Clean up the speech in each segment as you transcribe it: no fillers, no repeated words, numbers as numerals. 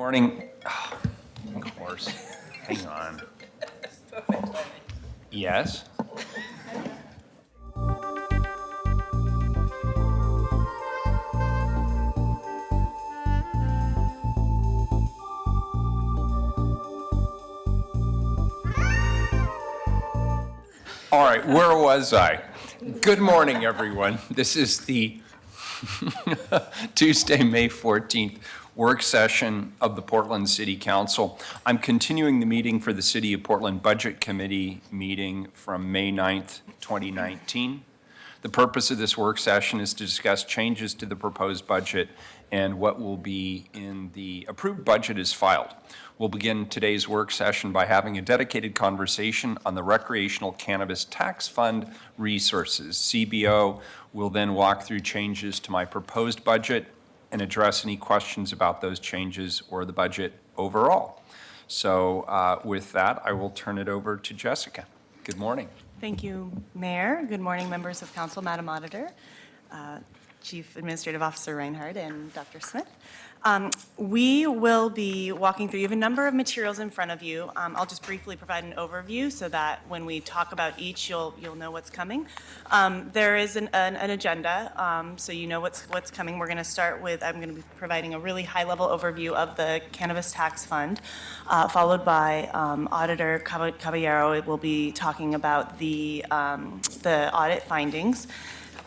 morning. Oh, of course. Hang on. Yes? All right, where was I? Good morning, everyone. This is the Tuesday, May 14th work session of the Portland City Council. I'm continuing the meeting for the City of Portland Budget Committee meeting from May 9th, 2019. The purpose of this work session is to discuss changes to the proposed budget and what will be in the approved budget as filed. We'll begin today's work session by having a dedicated conversation on the Recreational Cannabis Tax Fund resources. CBO will then walk through changes to my proposed budget and address any questions about those changes or the budget overall. So with that, I will turn it over to Jessica. Good morning. Thank you, Mayor. Good morning, members of Council, Madam Auditor, Chief Administrative Officer Reinhardt, and Dr. Smith. We will be walking through, you have a number of materials in front of you. I'll just briefly provide an overview so that when we talk about each, you'll know what's coming. There is an agenda, so you know what's coming. We're going to start with, I'm going to be providing a really high-level overview of the Cannabis Tax Fund, followed by Auditor Caballero will be talking about the audit findings.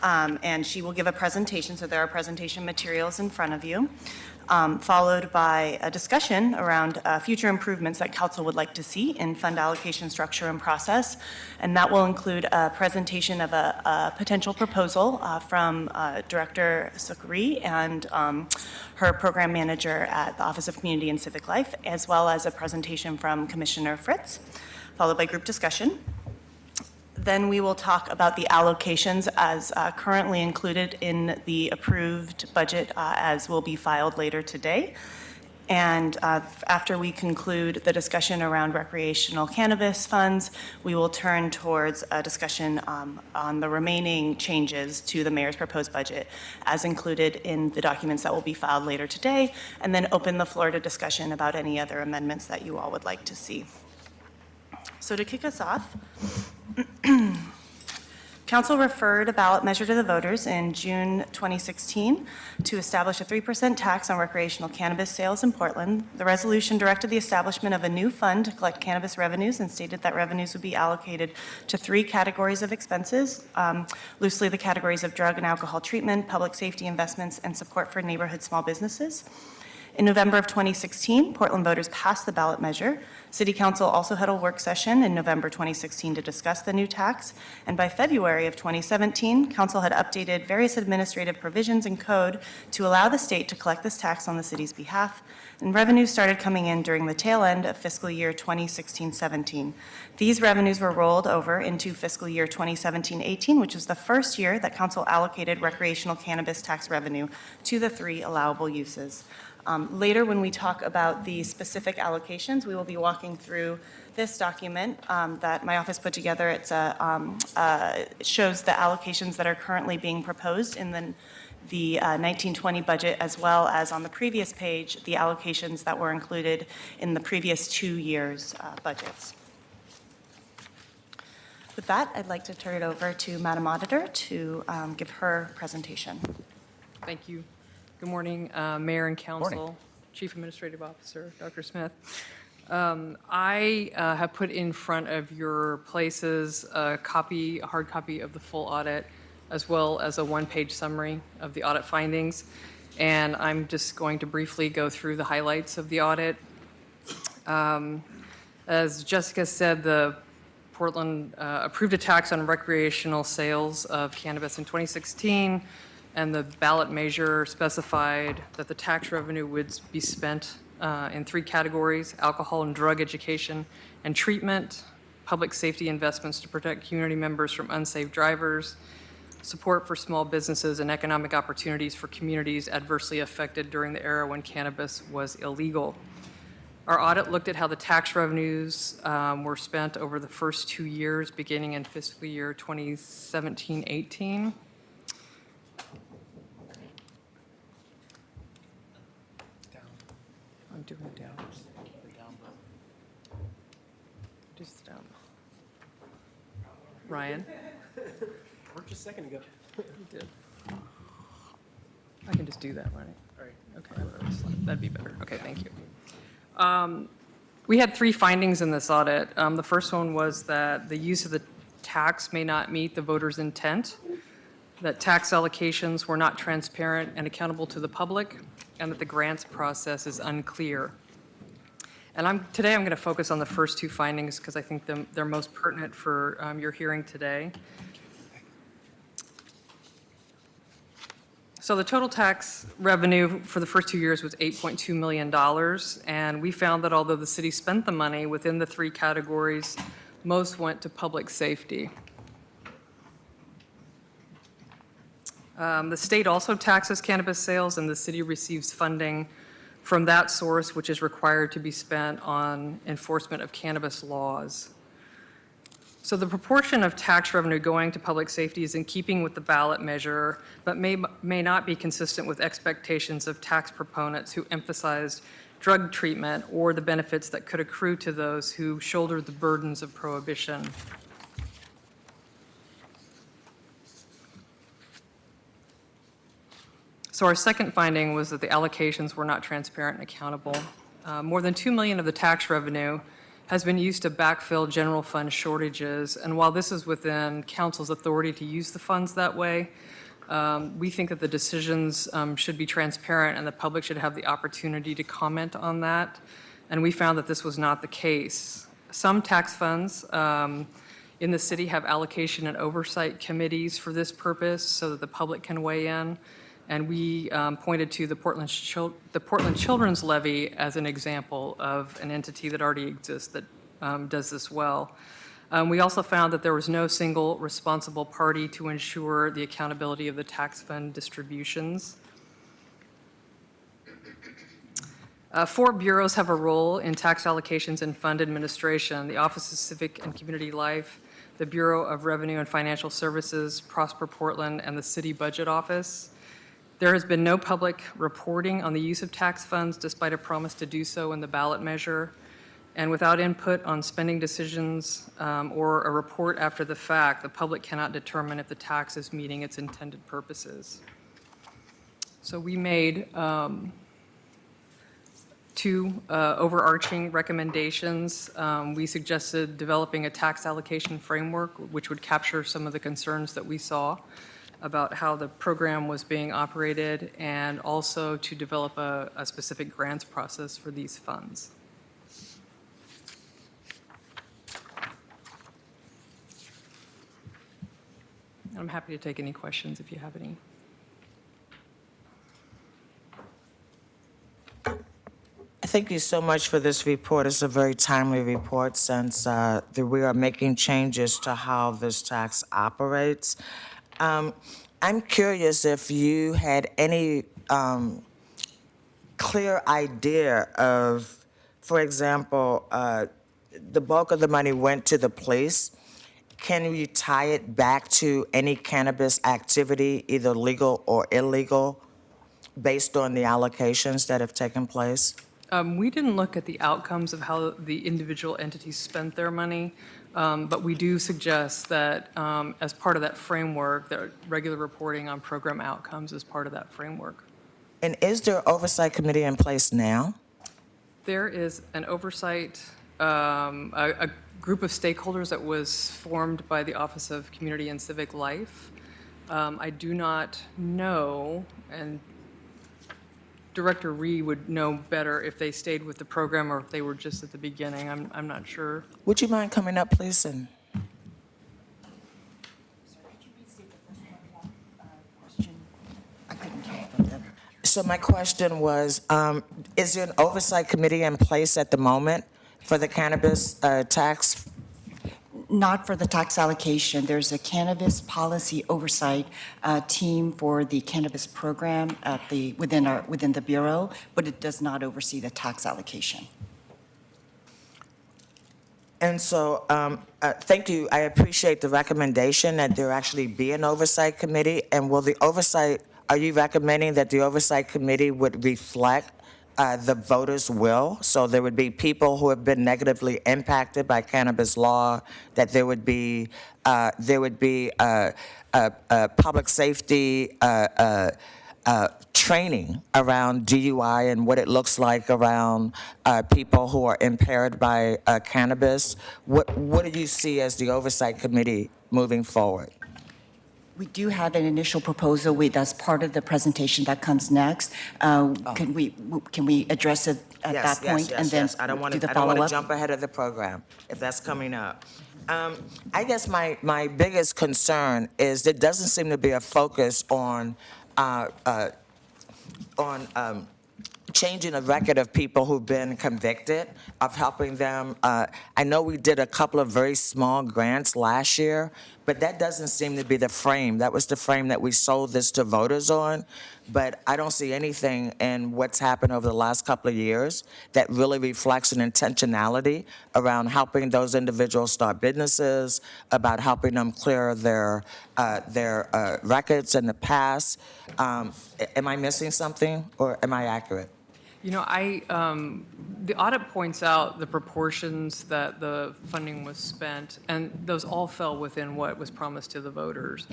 And she will give a presentation, so there are presentation materials in front of you, followed by a discussion around future improvements that Council would like to see in fund allocation structure and process, and that will include a presentation of a potential proposal from Director Sukri and her program manager at the Office of Community and Civic Life, as well as a presentation from Commissioner Fritz, followed by group discussion. Then we will talk about the allocations as currently included in the approved budget as will be filed later today. And after we conclude the discussion around recreational cannabis funds, we will turn towards a discussion on the remaining changes to the mayor's proposed budget as included in the documents that will be filed later today, and then open the floor to discussion about any other amendments that you all would like to see. So to kick us off, Council referred a ballot measure to the voters in June 2016 to establish a 3% tax on recreational cannabis sales in Portland. The resolution directed the establishment of a new fund to collect cannabis revenues and stated that revenues would be allocated to 3 categories of expenses, loosely the categories of drug and alcohol treatment, public safety investments, and support for neighborhood small businesses. In November of 2016, Portland voters passed the ballot measure. City Council also had a work session in November 2016 to discuss the new tax, and by February of 2017, Council had updated various administrative provisions and code to allow the state to collect this tax on the city's behalf, and revenues started coming in during the tail end of fiscal year 2016-17. These revenues were rolled over into fiscal year 2017-18, which was the first year that Council allocated recreational cannabis tax revenue to the 3 allowable uses. Later, when we talk about the specific allocations, we will be walking through this document that my office put together. It shows the allocations that are currently being proposed in the 1920 budget, as well as on the previous page, the allocations that were included in the previous 2 years' budgets. With that, I'd like to turn it over to Madam Auditor to give her presentation. Thank you. Good morning, Mayor and Council, Morning. Chief Administrative Officer, Dr. Smith. I have put in front of your places a hard copy of the full audit, as well as a 1-page summary of the audit findings. And I'm just going to briefly go through the highlights of the audit. As Jessica said, the Portland approved a tax on recreational sales of cannabis in 2016. And the ballot measure specified that the tax revenue would be spent in 3 categories: alcohol and drug education and treatment, public safety investments to protect community members from unsafe drivers, support for small businesses, and economic opportunities for communities adversely affected during the era when cannabis was illegal. Our audit looked at how the tax revenues were spent over the first 2 years, beginning in fiscal year 2017-18. I'm doing it down. Just Ryan? Worked a second ago. You did. I can just do that, right? All right. Okay, that'd be better. Okay, thank you. We had 3 findings in this audit. The first one was that the use of the tax may not meet the voter's intent, that tax allocations were not transparent and accountable to the public, and that the grants process is unclear. And today I'm going to focus on the first 2 findings because I think they're most pertinent for your hearing today. So the total tax revenue for the first 2 years was $8.2 million, and we found that although the city spent the money within the 3 categories, most went to public safety. The state also taxes cannabis sales, and the city receives funding from that source, which is required to be spent on enforcement of cannabis laws. So the proportion of tax revenue going to public safety is in keeping with the ballot measure, but may not be consistent with expectations of tax proponents who emphasized drug treatment or the benefits that could accrue to those who shouldered the burdens of prohibition. So our second finding was that the allocations were not transparent and accountable. More than $2 million of the tax revenue has been used to backfill general fund shortages. And while this is within council's authority to use the funds that way, we think that the decisions should be transparent and the public should have the opportunity to comment on that. And we found that this was not the case. Some tax funds in the city have allocation and oversight committees for this purpose so that the public can weigh in. And we pointed to the Portland Children's Levy as an example of an entity that already exists that does this well. We also found that there was no single responsible party to ensure the accountability of the tax fund distributions. 4 bureaus have a role in tax allocations and fund administration: the Office of Civic and Community Life, the Bureau of Revenue and Financial Services, Prosper Portland, and the City Budget Office. There has been no public reporting on the use of tax funds despite a promise to do so in the ballot measure. And without input on spending decisions or a report after the fact, the public cannot determine if the tax is meeting its intended purposes. So we made 2 overarching recommendations. We suggested developing a tax allocation framework which would capture some of the concerns that we saw about how the program was being operated, and also to develop a specific grants process for these funds. I'm happy to take any questions if you have any. Thank you so much for this report. It's a very timely report since we are making changes to how this tax operates. I'm curious if you had any clear idea of, for example, the bulk of the money went to the police. Can you tie it back to any cannabis activity, either legal or illegal, based on the allocations that have taken place? We didn't look at the outcomes of how the individual entities spent their money, but we do suggest that as part of that framework, that regular reporting on program outcomes is part of that framework. And is there an oversight committee in place now? There is an oversight, a group of stakeholders that was formed by the Office of Community and Civic Life. I do not know, and Director Ree would know better if they stayed with the program or if they were just at the beginning. I'm not sure. Would you mind coming up, please? And I couldn't hear from them. so my question was, is there an oversight committee in place at the moment for the cannabis tax? Not for the tax allocation. There's a cannabis policy oversight team for the cannabis program within the Bureau, but it does not oversee the tax allocation. And so, thank you. I appreciate the recommendation that there actually be an oversight committee. And are you recommending that the oversight committee would reflect the voters will. So there would be people who have been negatively impacted by cannabis law, that there would be public safety training around DUI and what it looks like around people who are impaired by cannabis. What do you see as the oversight committee moving forward? We do have an initial proposal. That's part of the presentation that comes next. Can we address it at that point and then I don't want do the to follow-up? jump ahead of the program if that's coming up. I guess my biggest concern is there doesn't seem to be a focus on changing the record of people who've been convicted, of helping them. I know we did a couple of very small grants last year, but that doesn't seem to be the frame. That was the frame that we sold this to voters on. But I don't see anything in what's happened over the last couple of years that really reflects an intentionality around helping those individuals start businesses, about helping them clear their records in the past. Am I missing something, or am I accurate? You know, the audit points out the proportions that the funding was spent, and those all fell within what was promised to the voters.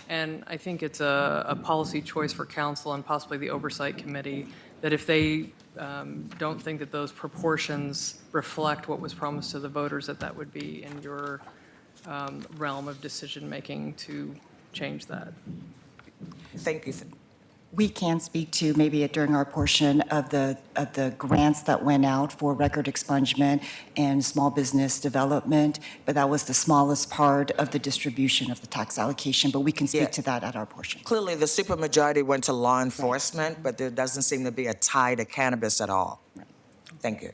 And I think it's a policy choice for council and possibly the oversight committee that if they don't think that those proportions reflect what was promised to the voters, that would be in your realm of decision-making to change that. Thank you. We can speak to maybe during our portion of the grants that went out for record expungement and small business development, but that was the smallest part of the distribution of the tax allocation, but we can Yeah. speak to that at our portion. Clearly, the supermajority went to law enforcement, but there doesn't seem to be a tie to cannabis at all. Thank you.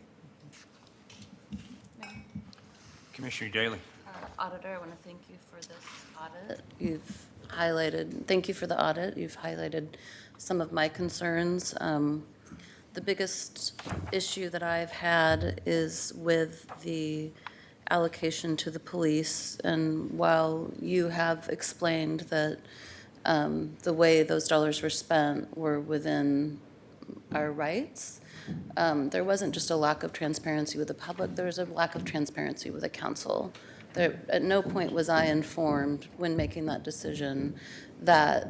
Commissioner Daly. Auditor, I want to thank you for this audit. Thank you for the audit. You've highlighted some of my concerns. The biggest issue that I've had is with the allocation to the police. And while you have explained that the way those dollars were spent were within our rights, there wasn't just a lack of transparency with the public, there was a lack of transparency with the council. At no point was I informed when making that decision that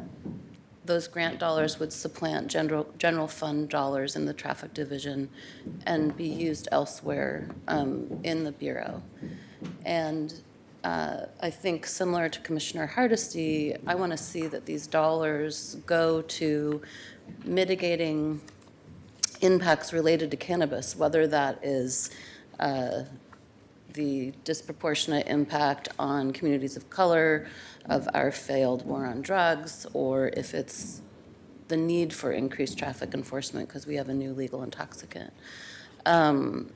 those grant dollars would supplant general fund dollars in the traffic division and be used elsewhere in the Bureau. And I think similar to Commissioner Hardesty, I want to see that these dollars go to mitigating impacts related to cannabis, whether that is the disproportionate impact on communities of color, of our failed war on drugs, or if it's the need for increased traffic enforcement because we have a new legal intoxicant. That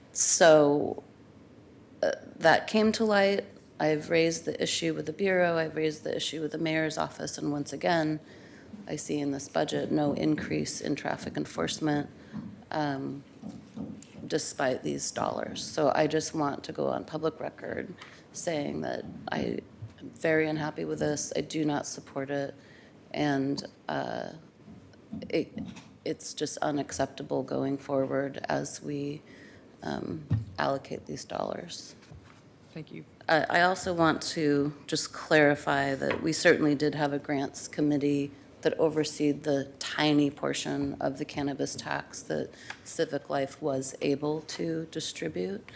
came to light. I've raised the issue with the Bureau, I've raised the issue with the Mayor's office, and once again, I see in this budget no increase in traffic enforcement despite these dollars. So I just want to go on public record saying that I am very unhappy with this. I do not support it. And it's just unacceptable going forward as we allocate these dollars. Thank you. I also want to just clarify that we certainly did have a grants committee that overseed the tiny portion of the cannabis tax that Civic Life was able to distribute.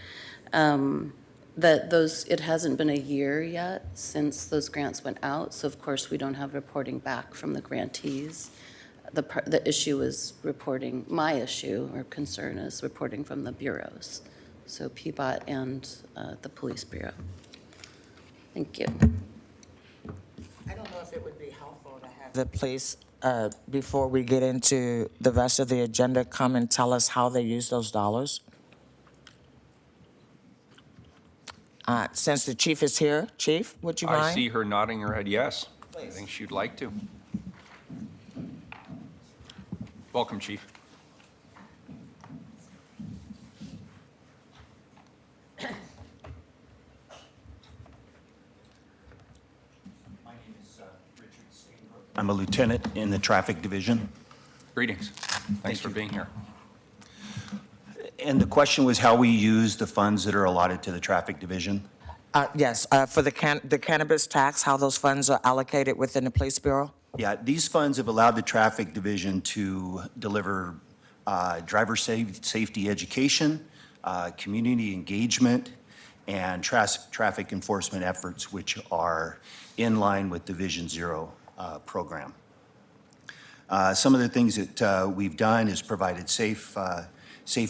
It hasn't been a year yet since those grants went out, so of course we don't have reporting back from the grantees. The issue is reporting, my issue or concern is reporting from the bureaus, so PBOT and the Police Bureau. Thank you. I don't know if it would be helpful to have the police, before we get into the rest of the agenda, come and tell us how they use those dollars. Since the chief is here, Chief, would you mind? I see her nodding her head yes. I think she'd like to. Welcome, Chief. I'm a lieutenant in the traffic division. Greetings. Thanks for being here. And the question was how we use the funds that are allotted to the traffic division? Yes, for the cannabis tax, how those funds are allocated within the Police Bureau? Yeah, these funds have allowed the traffic division to deliver driver safety education, community engagement, and traffic enforcement efforts, which are in line with Division Zero program. Some of the things that we've done is provided safe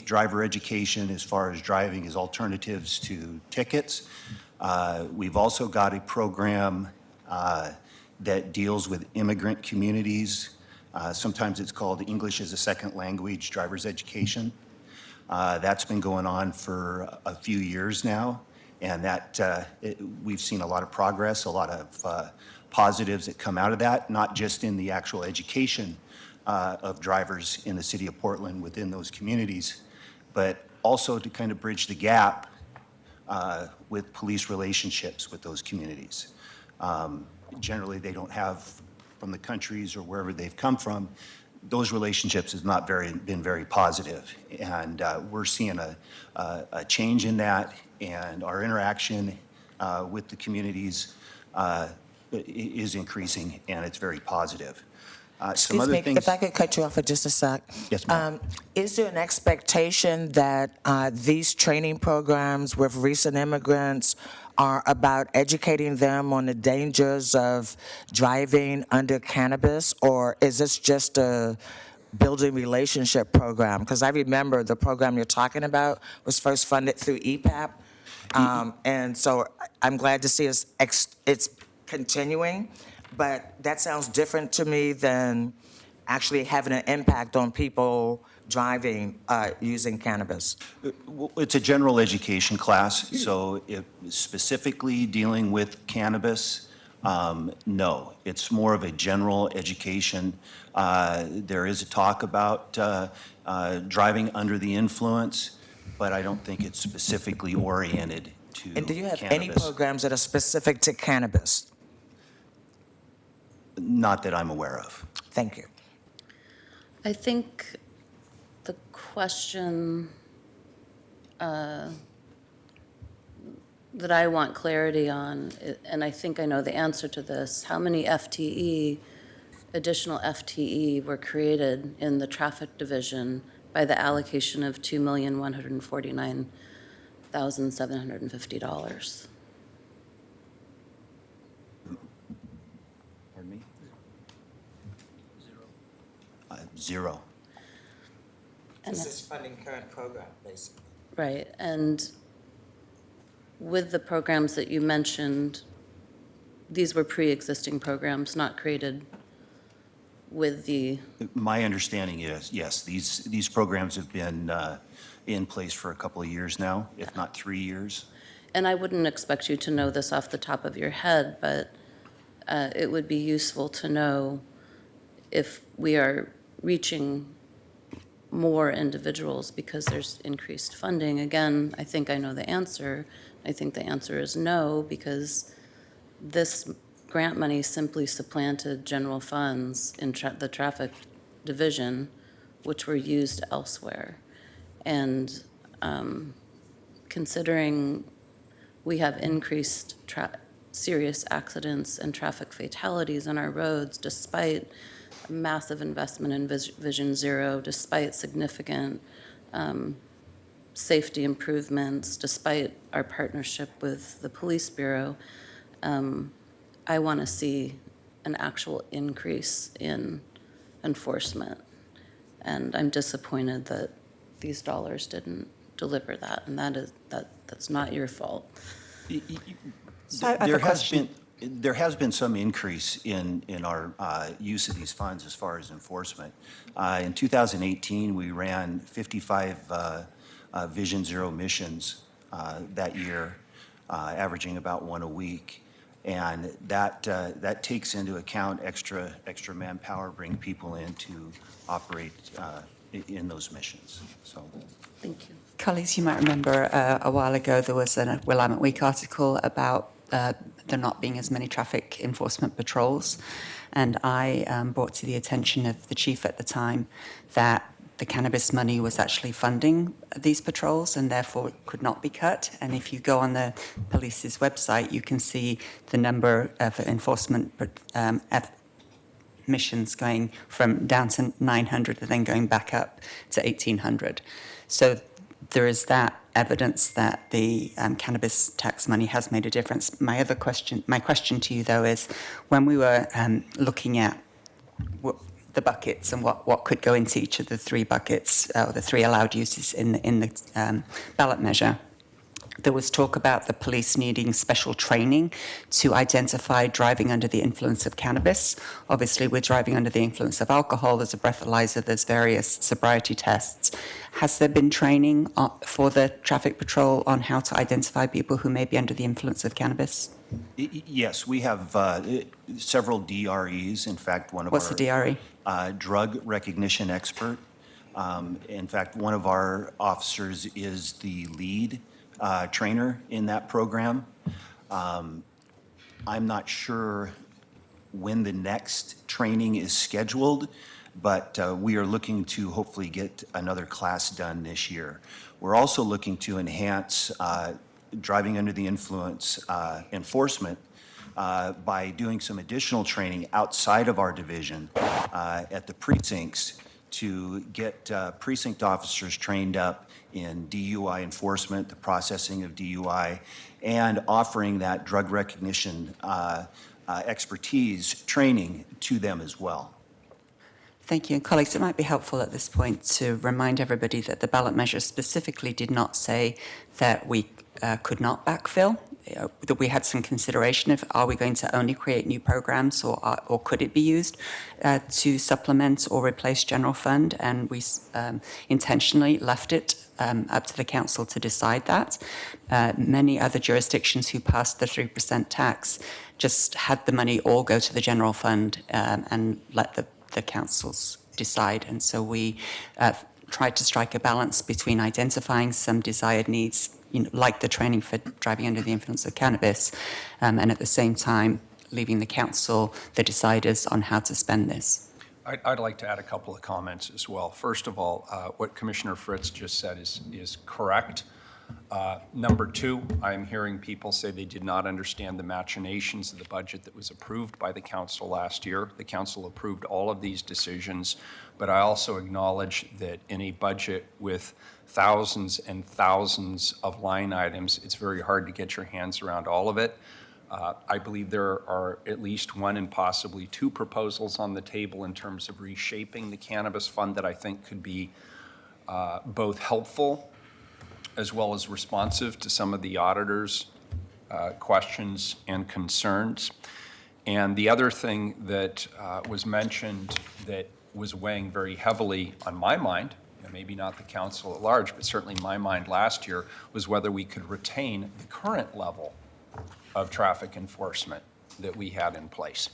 driver education as far as driving as alternatives to tickets. We've also got a program that deals with immigrant communities. Sometimes it's called English as a Second Language Driver's Education. That's been going on for a few years now, and we've seen a lot of progress, a lot of positives that come out of that, not just in the actual education of drivers in the city of Portland within those communities, but also to kind of bridge the gap with police relationships with those communities. Generally, they don't have, from the countries or wherever they've come from, those relationships has not been very positive. And we're seeing a change in that, and our interaction with the communities is increasing, and it's very positive. Some Excuse other me, things. if I could cut you off for just a sec. Yes, ma'am. Is there an expectation that these training programs with recent immigrants are about educating them on the dangers of driving under cannabis, or is this just a building relationship program? Because I remember the program you're talking about was first funded through EPAP, and so I'm glad to see it's continuing, but that sounds different to me than actually having an impact on people driving using cannabis. It's a general education class, so if specifically dealing with cannabis, no. It's more of a general education. There is a talk about driving under the influence, but I don't think it's specifically oriented to cannabis. And do you have any programs that are specific to cannabis? Not that I'm aware of. Thank you. I think the question that I want clarity on, and I think I know the answer to this, how many additional FTE were created in the traffic division by the allocation of $2,149,750? Pardon me? Zero. And This is funding current program, basically. Right, and with the programs that you mentioned, these were pre-existing programs, not created with the, My understanding is, yes, these programs have been in place for a couple of years now, if not 3 years. and I wouldn't expect you to know this off the top of your head, but it would be useful to know if we are reaching more individuals because there's increased funding. Again, I think I know the answer. I think the answer is no, because this grant money simply supplanted general funds in the traffic division, which were used elsewhere. And considering we have increased serious accidents and traffic fatalities on our roads despite massive investment in Vision Zero, despite significant safety improvements, despite our partnership with the Police Bureau, I want to see an actual increase in enforcement. And I'm disappointed that these dollars didn't deliver that, and that's not your fault. I have a question. There has been some increase in our use of these funds as far as enforcement. In 2018, we ran 55 Vision Zero missions that year, averaging about one a week. And that takes into account extra manpower, bring people in to operate in those missions. So, Thank you. Colleagues, you might remember a while ago there was a Willamette Week article about there not being as many traffic enforcement patrols. And I brought to the attention of the chief at the time that the cannabis money was actually funding these patrols and therefore could not be cut. And if you go on the police's website, you can see the number of enforcement missions going from down to 900 and then going back up to 1,800. So there is that evidence that the cannabis tax money has made a difference. My question to you though is, when we were looking at the buckets and what could go into each of the three buckets, or the three allowed uses in the ballot measure, there was talk about the police needing special training to identify driving under the influence of cannabis. Obviously, with driving under the influence of alcohol, there's a breathalyzer, there's various sobriety tests. Has there been training for the traffic patrol on how to identify people who may be under the influence of cannabis? Yes, we have several DREs. In fact, one of What's our... the DRE? Drug recognition expert. In fact, one of our officers is the lead trainer in that program. I'm not sure when the next training is scheduled, but we are looking to hopefully get another class done this year. We're also looking to enhance driving under the influence enforcement by doing some additional training outside of our division at the precincts to get precinct officers trained up in DUI enforcement, the processing of DUI, and offering that drug recognition expertise training to them as well. Thank you. And colleagues, it might be helpful at this point to remind everybody that the ballot measure specifically did not say that we could not backfill, that we had some consideration of, are we going to only create new programs, or could it be used to supplement or replace general fund? And we intentionally left it up to the council to decide that. Many other jurisdictions who passed the 3% tax just had the money all go to the general fund and let the councils decide. And so we tried to strike a balance between identifying some desired needs, like the training for driving under the influence of cannabis, and at the same time leaving the council the deciders on how to spend this. I'd like to add a couple of comments as well. First of all, what Commissioner Fritz just said is correct. Number two, I'm hearing people say they did not understand the machinations of the budget that was approved by the council last year. The council approved all of these decisions, but I also acknowledge that in a budget with thousands and thousands of line items, it's very hard to get your hands around all of it. I believe there are at least one and possibly two proposals on the table in terms of reshaping the cannabis fund that I think could be both helpful as well as responsive to some of the auditor's questions and concerns. And the other thing that was mentioned that was weighing very heavily on my mind, maybe not the council at large, but certainly my mind last year, was whether we could retain the current level of traffic enforcement that we had in place.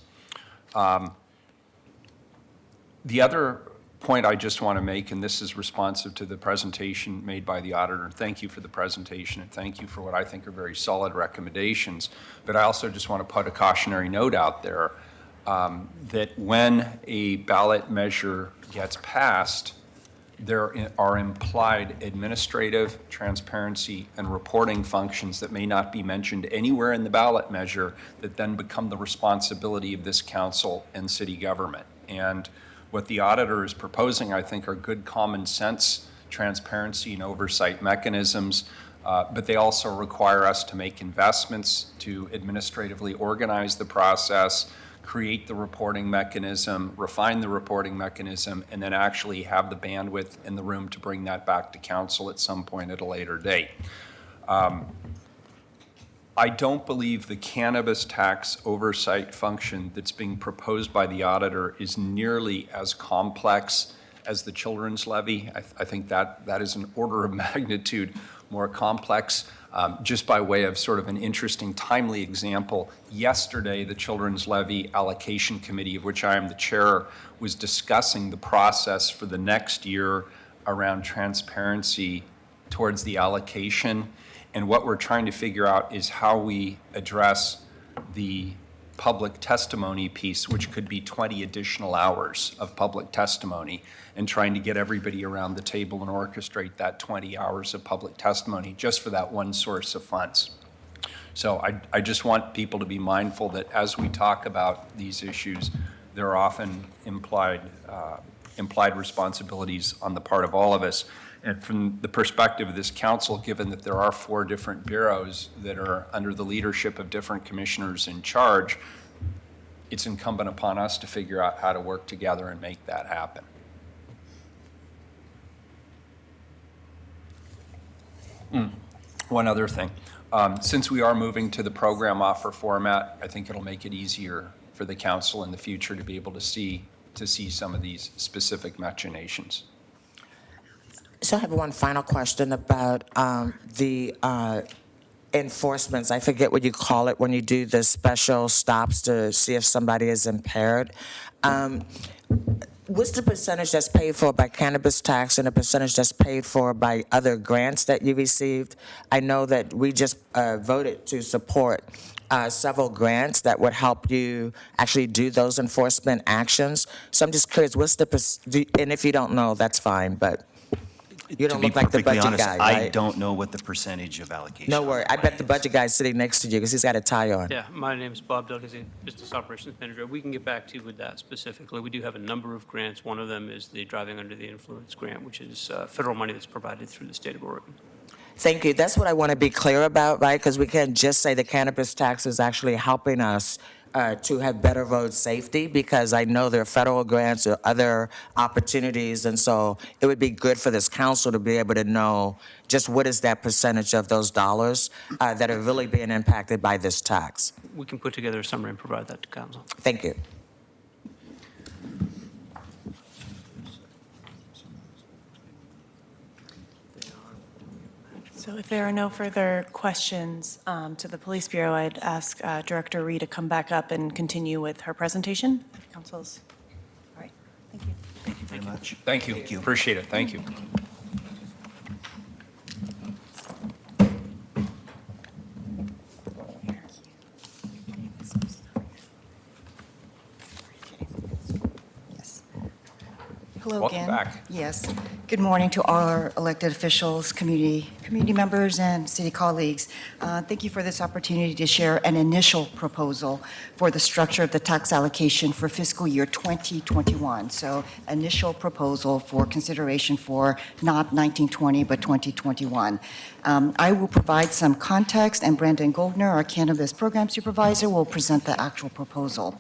The other point I just want to make, and this is responsive to the presentation made by the auditor, and thank you for the presentation, and thank you for what I think are very solid recommendations, but I also just want to put a cautionary note out there that when a ballot measure gets passed, there are implied administrative, transparency, and reporting functions that may not be mentioned anywhere in the ballot measure that then become the responsibility of this council and city government. And what the auditor is proposing, I think, are good common sense transparency and oversight mechanisms, but they also require us to make investments to administratively organize the process, create the reporting mechanism, refine the reporting mechanism, and then actually have the bandwidth and the room to bring that back to council at some point at a later date. I don't believe the cannabis tax oversight function that's being proposed by the auditor is nearly as complex as the children's levy. I think that is an order of magnitude more complex. Just by way of sort of an interesting, timely example, yesterday the Children's Levy Allocation Committee, of which I am the chair, was discussing the process for the next year around transparency towards the allocation. And what we're trying to figure out is how we address the public testimony piece, which could be 20 additional hours of public testimony, and trying to get everybody around the table and orchestrate that 20 hours of public testimony just for that one source of funds. So I just want people to be mindful that as we talk about these issues, there are often implied responsibilities on the part of all of us. And from the perspective of this council, given that there are 4 different bureaus that are under the leadership of different commissioners in charge, it's incumbent upon us to figure out how to work together and make that happen. One other thing. Since we are moving to the program offer format, I think it'll make it easier for the council in the future to be able to see some of these specific machinations. So I have one final question about the enforcements. I forget what you call it when you do the special stops to see if somebody is impaired. What's the percentage that's paid for by cannabis tax and the percentage that's paid for by other grants that you received? I know that we just voted to support several grants that would help you actually do those enforcement actions. So I'm just curious, what's the, and if you don't know, that's fine, but you don't look like the budget guy, I right? don't know what the percentage of allocation. No worry, I bet the budget guy's sitting next to you because he's got a tie on. Yeah, my name is Bob Duggan, Business Operations Manager. We can get back to you with that specifically. We do have a number of grants. One of them is the Driving Under the Influence grant, which is federal money that's provided through the state of Oregon. Thank you. That's what I want to be clear about, right? Because we can't just say the cannabis tax is actually helping us to have better road safety, because I know there are federal grants or other opportunities, and so it would be good for this council to be able to know just what is that percentage of those dollars that are really being impacted by this tax. We can put together a summary and provide that to council. Thank you. So if there are no further questions to the Police Bureau, I'd ask Director Ree to come back up and continue with her presentation. If council's, all right, thank you. Thank you very much. Thank you. Appreciate it. Thank you. Hello Welcome again. back. Yes. Good morning to all our elected officials, community members, and city colleagues. Thank you for this opportunity to share an initial proposal for the structure of the tax allocation for fiscal year 2021. So initial proposal for consideration for not 1920, but 2021. I will provide some context, and Brandon Goldner, our Cannabis Program Supervisor, will present the actual proposal.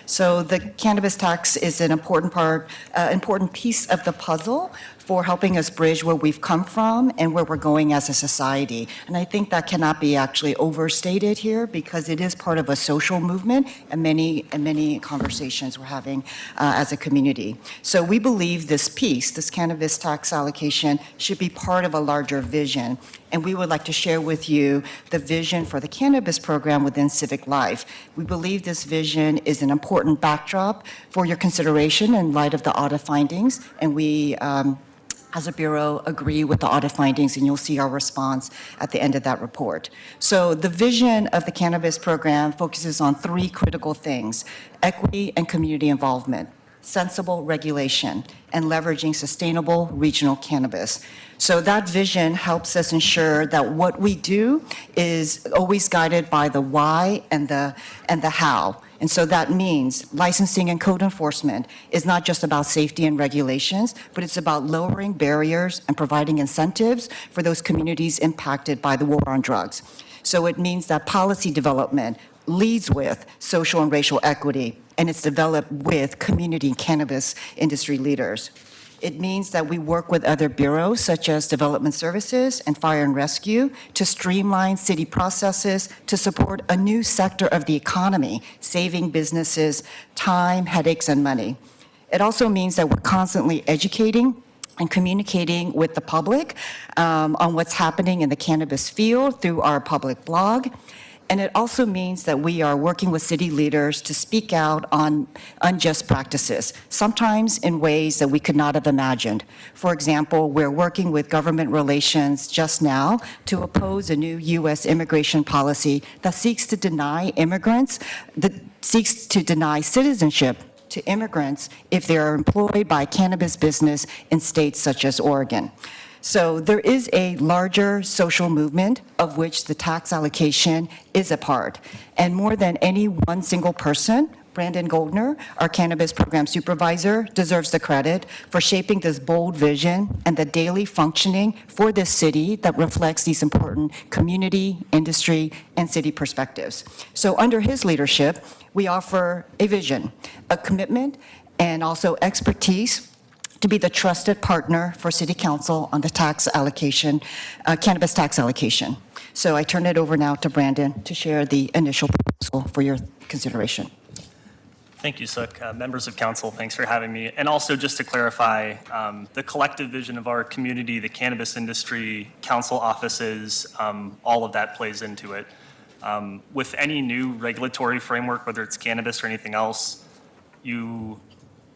So the cannabis tax is an important piece of the puzzle for helping us bridge where we've come from and where we're going as a society. And I think that cannot be actually overstated here, because it is part of a social movement and many conversations we're having as a community. So we believe this piece, this cannabis tax allocation, should be part of a larger vision. And we would like to share with you the vision for the cannabis program within civic life. We believe this vision is an important backdrop for your consideration in light of the audit findings, and we, as a Bureau, agree with the audit findings, and you'll see our response at the end of that report. So the vision of the cannabis program focuses on 3 critical things: equity and community involvement, sensible regulation, and leveraging sustainable regional cannabis. So that vision helps us ensure that what we do is always guided by the why and the how. And so that means licensing and code enforcement is not just about safety and regulations, but it's about lowering barriers and providing incentives for those communities impacted by the war on drugs. So it means that policy development leads with social and racial equity, and it's developed with community cannabis industry leaders. It means that we work with other bureaus, such as Development Services and Fire and Rescue, to streamline city processes to support a new sector of the economy, saving businesses time, headaches, and money. It also means that we're constantly educating and communicating with the public on what's happening in the cannabis field through our public blog. And it also means that we are working with city leaders to speak out on unjust practices, sometimes in ways that we could not have imagined. For example, we're working with government relations just now to oppose a new U.S. immigration policy that seeks to deny citizenship to immigrants if they are employed by cannabis business in states such as Oregon. So there is a larger social movement of which the tax allocation is a part. And more than any one single person, Brandon Goldner, our cannabis program supervisor, deserves the credit for shaping this bold vision and the daily functioning for this city that reflects these important community, industry, and city perspectives. So under his leadership, we offer a vision, a commitment, and also expertise to be the trusted partner for City Council on the tax allocation, cannabis tax allocation. So I turn it over now to Brandon to share the initial proposal for your consideration. Thank you, Suk. Members of council, thanks for having me. And also just to clarify, the collective vision of our community, the cannabis industry, council offices, all of that plays into it. With any new regulatory framework, whether it's cannabis or anything else, you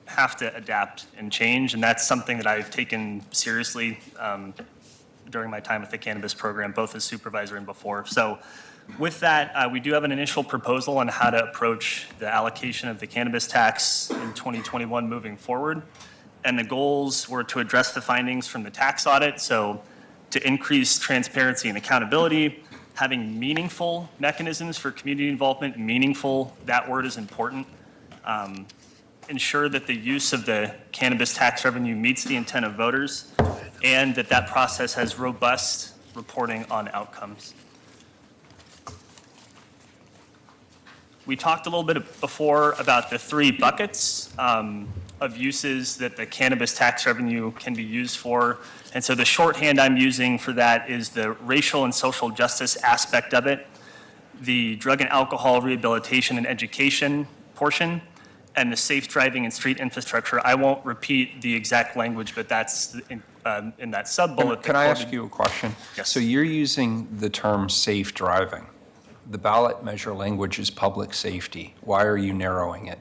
have to adapt and change, and that's something that I've taken seriously during my time with the cannabis program, both as supervisor and before. So with that, we do have an initial proposal on how to approach the allocation of the cannabis tax in 2021 moving forward. And the goals were to address the findings from the tax audit, so to increase transparency and accountability, having meaningful mechanisms for community involvement. Meaningful, that word is important. Ensure that the use of the cannabis tax revenue meets the intent of voters, and that that process has robust reporting on outcomes. We talked a little bit before about the three buckets of uses that the cannabis tax revenue can be used for. And so the shorthand I'm using for that is the racial and social justice aspect of it, the drug and alcohol rehabilitation and education portion, and the safe driving and street infrastructure. I won't repeat the exact language, but that's in that sub-bullet. Can I ask you a question? Yes. So you're using the term safe driving. The ballot measure language is public safety. Why are you narrowing it?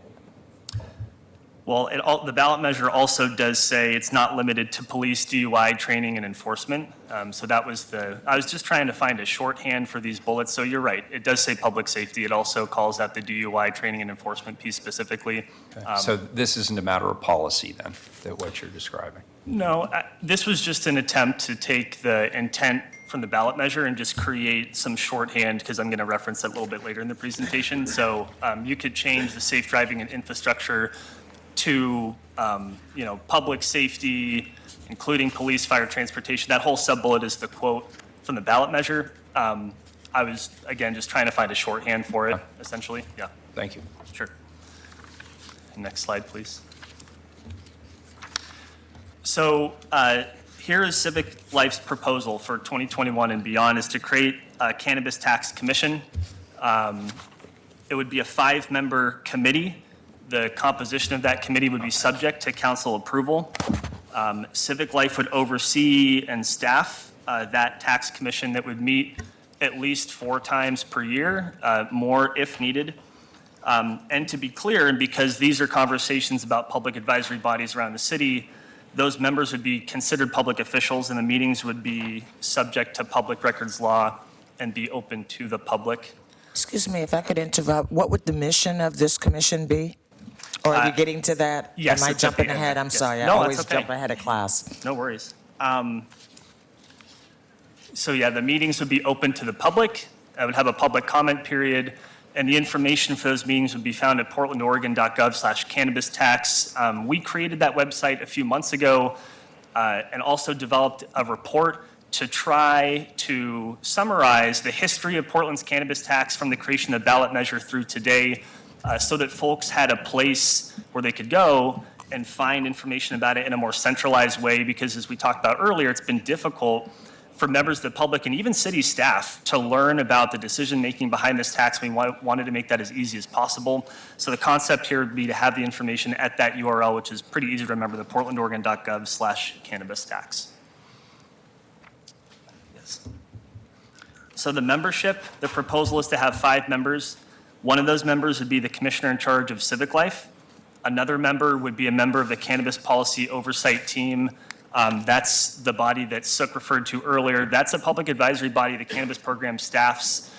Well, the ballot measure also does say it's not limited to police DUI training and enforcement. So that was I was just trying to find a shorthand for these bullets. So you're right, it does say public safety. It also calls out the DUI training and enforcement piece specifically. Okay. So this isn't a matter of policy then, that what you're describing? No, this was just an attempt to take the intent from the ballot measure and just create some shorthand, because I'm going to reference that a little bit later in the presentation. So you could change the safe driving and infrastructure to public safety, including police, fire, transportation. That whole sub-bullet is the quote from the ballot measure. I was, again, just trying to find a shorthand for it, essentially. Yeah. Thank you. Sure. Next slide, please. So here is Civic Life's proposal for 2021 and beyond is to create a cannabis tax commission. It would be a 5-member committee. The composition of that committee would be subject to council approval. Civic Life would oversee and staff that tax commission that would meet at least 4 times per year, more if needed. And to be clear, and because these are conversations about public advisory bodies around the city, those members would be considered public officials, and the meetings would be subject to public records law and be open to the public. Excuse me, if I could interrupt, what would the mission of this commission be? Or are you getting to that? Yes, Am I it's at the jumping end. ahead? I'm Yes. sorry, I No, that's always okay. jump ahead of class. No worries. So yeah, the meetings would be open to the public. I would have a public comment period, and the information for those meetings would be found at portlandoregon.gov/cannabis tax. We created that website a few months ago and also developed a report to try to summarize the history of Portland's cannabis tax from the creation of the ballot measure through today, so that folks had a place where they could go and find information about it in a more centralized way, because as we talked about earlier, it's been difficult for members of the public and even city staff to learn about the decision-making behind this tax. We wanted to make that as easy as possible. So the concept here would be to have the information at that URL, which is pretty easy to remember, the portlandoregon.gov/cannabis tax. Yes. So the membership, the proposal is to have 5 members. One of those members would be the commissioner in charge of civic life. Another member would be a member of the Cannabis Policy Oversight Team. That's the body that Sook referred to earlier. That's a public advisory body, the cannabis program staffs,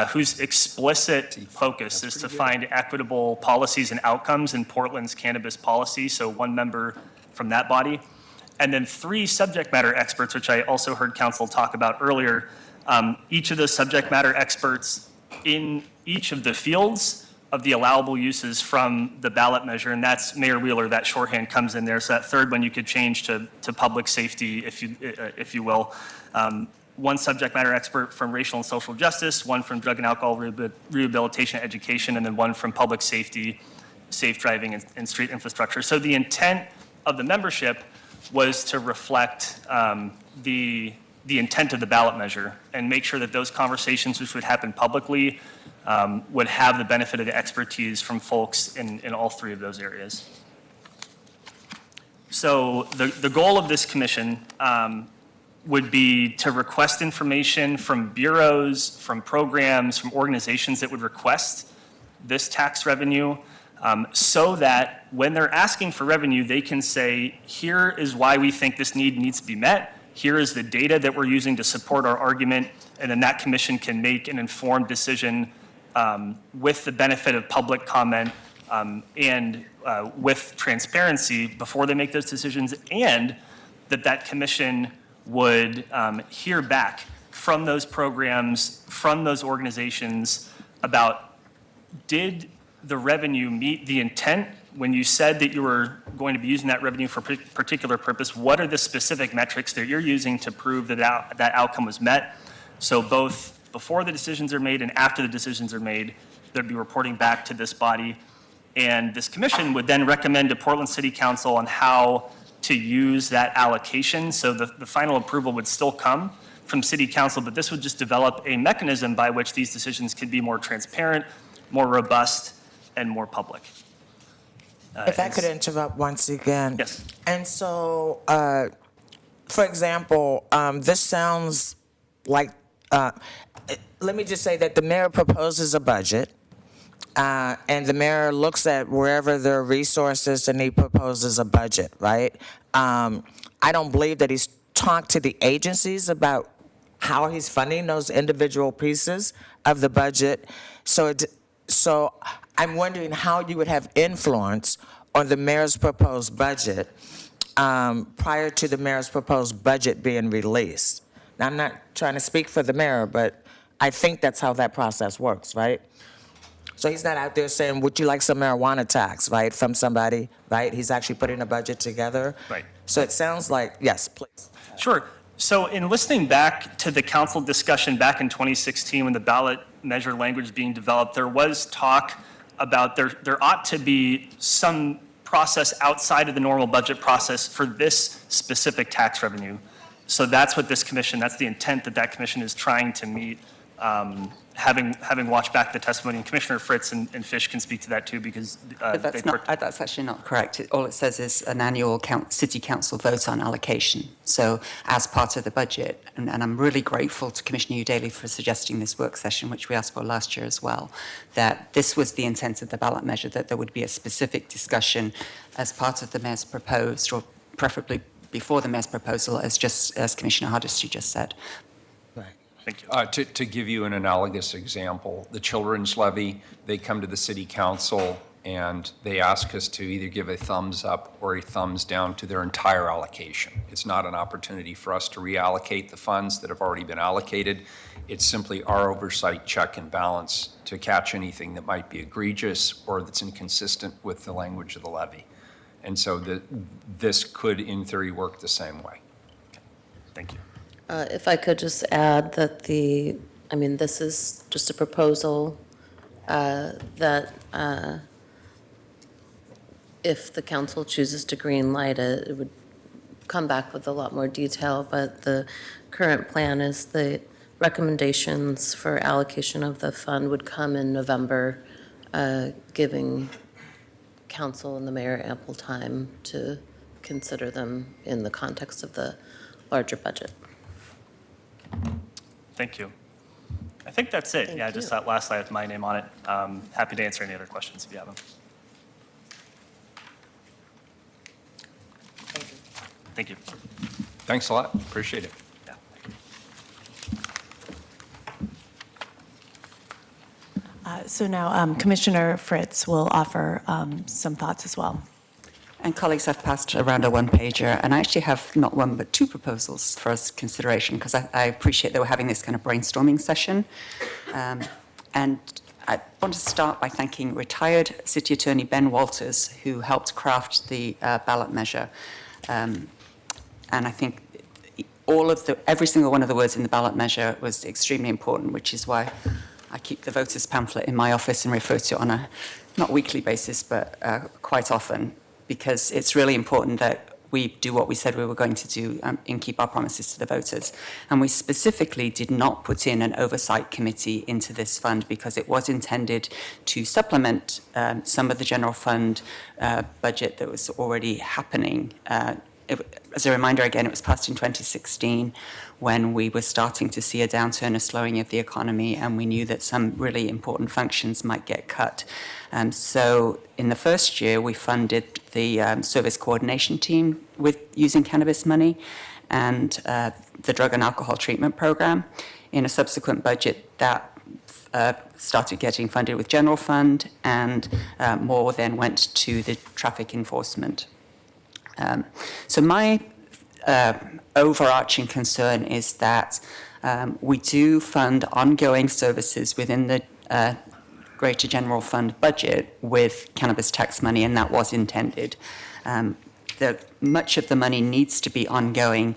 whose explicit focus is to find equitable policies and outcomes in Portland's cannabis policy. So one member from that body. And then 3 subject matter experts, which I also heard council talk about earlier. Each of those subject matter experts in each of the fields of the allowable uses from the ballot measure, and that's Mayor Wheeler, that shorthand comes in there. So that third one you could change to public safety, if you will. One subject matter expert from racial and social justice, one from drug and alcohol rehabilitation education, and then one from public safety, safe driving, and street infrastructure. So the intent of the membership was to reflect the intent of the ballot measure and make sure that those conversations, which would happen publicly, would have the benefit of the expertise from folks in all 3 of those areas. So the goal of this commission would be to request information from bureaus, from programs, from organizations that would request this tax revenue, so that when they're asking for revenue, they can say, here is why we think this need needs to be met. Here is the data that we're using to support our argument, and then that commission can make an informed decision with the benefit of public comment and with transparency before they make those decisions, and that commission would hear back from those programs, from those organizations about, did the revenue meet the intent when you said that you were going to be using that revenue for a particular purpose? What are the specific metrics that you're using to prove that that outcome was met? So both before the decisions are made and after the decisions are made, they'd be reporting back to this body. And this commission would then recommend to Portland City Council on how to use that allocation. So the final approval would still come from City Council, but this would just develop a mechanism by which these decisions could be more transparent, more robust, and more public. If I could interrupt once again. Yes. And so, for example, this sounds like, let me just say that the mayor proposes a budget, and the mayor looks at wherever there are resources and he proposes a budget, right? I don't believe that he's talked to the agencies about how he's funding those individual pieces of the budget. So I'm wondering how you would have influence on the mayor's proposed budget prior to the mayor's proposed budget being released. Now, I'm not trying to speak for the mayor, but I think that's how that process works, right? So he's not out there saying, would you like some marijuana tax, right, from somebody, right? He's actually putting a budget together. Right. So it sounds like, yes, please. Sure. So in listening back to the council discussion back in 2016 when the ballot measure language was being developed, there was talk about there ought to be some process outside of the normal budget process for this specific tax revenue. So that's what this commission, that's the intent that commission is trying to meet. Having watched back the testimony, and Commissioner Fritz and Fish can speak to that too, because But that's actually not correct. All it says is an annual city council vote on allocation. So as part of the budget, and I'm really grateful to Commissioner Udaly for suggesting this work session, which we asked for last year as well, that this was the intent of the ballot measure, that there would be a specific discussion as part of the mayor's proposed, or preferably before the mayor's proposal, as Commissioner Hardesty just said. Thank you. To give you an analogous example, the children's levy, they come to the city council and they ask us to either give a thumbs up or a thumbs down to their entire allocation. It's not an opportunity for us to reallocate the funds that have already been allocated. It's simply our oversight, check and balance to catch anything that might be egregious or that's inconsistent with the language of the levy. And so this could, in theory, work the same way. Thank you. If I could just add that this is just a proposal that if the council chooses to green light it, it would come back with a lot more detail, but the current plan is the recommendations for allocation of the fund would come in November, giving council and the mayor ample time to consider them in the context of the larger budget. Thank you. I think that's it. Thank Yeah, just you. that last slide with my name on it. Happy to answer any other questions if you have them. Thank you. Thanks a lot, appreciate it. Yeah. So now Commissioner Fritz will offer some thoughts as well. And colleagues, I've passed around a one-pager, and I actually have not one but two proposals for us consideration, because I appreciate that we're having this kind of brainstorming session. And I want to start by thanking retired City Attorney Ben Walters, who helped craft the ballot measure. And I think every single one of the words in the ballot measure was extremely important, which is why I keep the voters pamphlet in my office and refer to it on a not weekly basis, but quite often, because it's really important that we do what we said we were going to do and keep our promises to the voters. And we specifically did not put in an oversight committee into this fund because it was intended to supplement some of the general fund budget that was already happening. As a reminder, again, it was passed in 2016 when we were starting to see a downturn, a slowing of the economy, and we knew that some really important functions might get cut. So in the first year, we funded the service coordination team with using cannabis money and the drug and alcohol treatment program. In a subsequent budget, that started getting funded with general fund, and more then went to the traffic enforcement. So my overarching concern is that we do fund ongoing services within the Greater General Fund budget with cannabis tax money, and that was intended. Much of the money needs to be ongoing.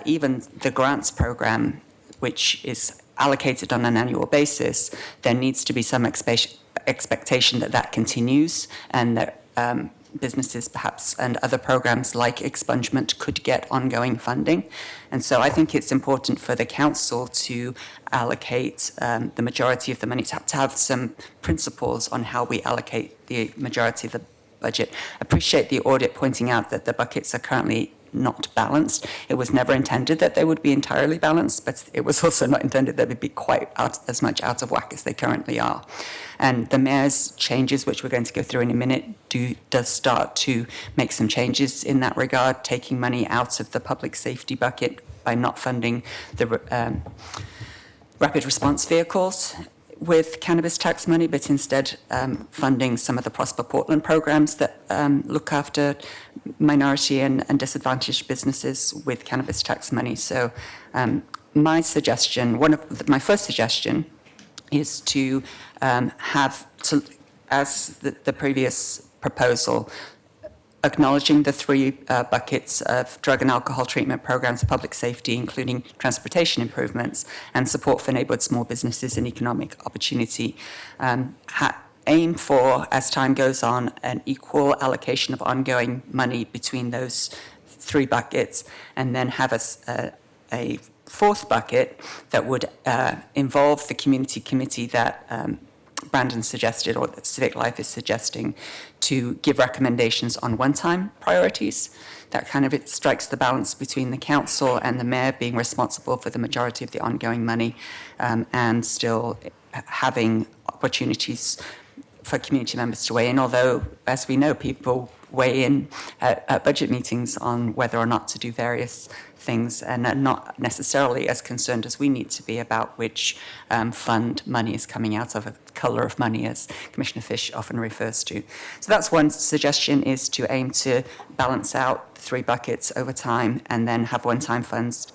Even the grants program, which is allocated on an annual basis, there needs to be some expectation that that continues, and that businesses perhaps and other programs like Expungement could get ongoing funding. And so I think it's important for the council to allocate the majority of the money, to have some principles on how we allocate the majority of the budget. I appreciate the audit pointing out that the buckets are currently not balanced. It was never intended that they would be entirely balanced, but it was also not intended that they'd be quite as much out of whack as they currently are. And the mayor's changes, which we're going to go through in a minute, does start to make some changes in that regard, taking money out of the public safety bucket by not funding the rapid response vehicles with cannabis tax money, but instead funding some of the Prosper Portland programs that look after minority and disadvantaged businesses with cannabis tax money. So my suggestion, my first suggestion is to as the previous proposal, acknowledging the three buckets of drug and alcohol treatment programs, public safety, including transportation improvements, and support for neighborhood small businesses and economic opportunity. Aim for, as time goes on, an equal allocation of ongoing money between those three buckets, and then have a fourth bucket that would involve the community committee that Brandon suggested, or that Civic Life is suggesting, to give recommendations on one-time priorities. That kind of strikes the balance between the council and the mayor being responsible for the majority of the ongoing money, and still having opportunities for community members to weigh in, although, as we know, people weigh in at budget meetings on whether or not to do various things, and are not necessarily as concerned as we need to be about which fund money is coming out of, a colour of money, as Commissioner Fish often refers to. So that's one suggestion, is to aim to balance out the three buckets over time, and then have one-time funds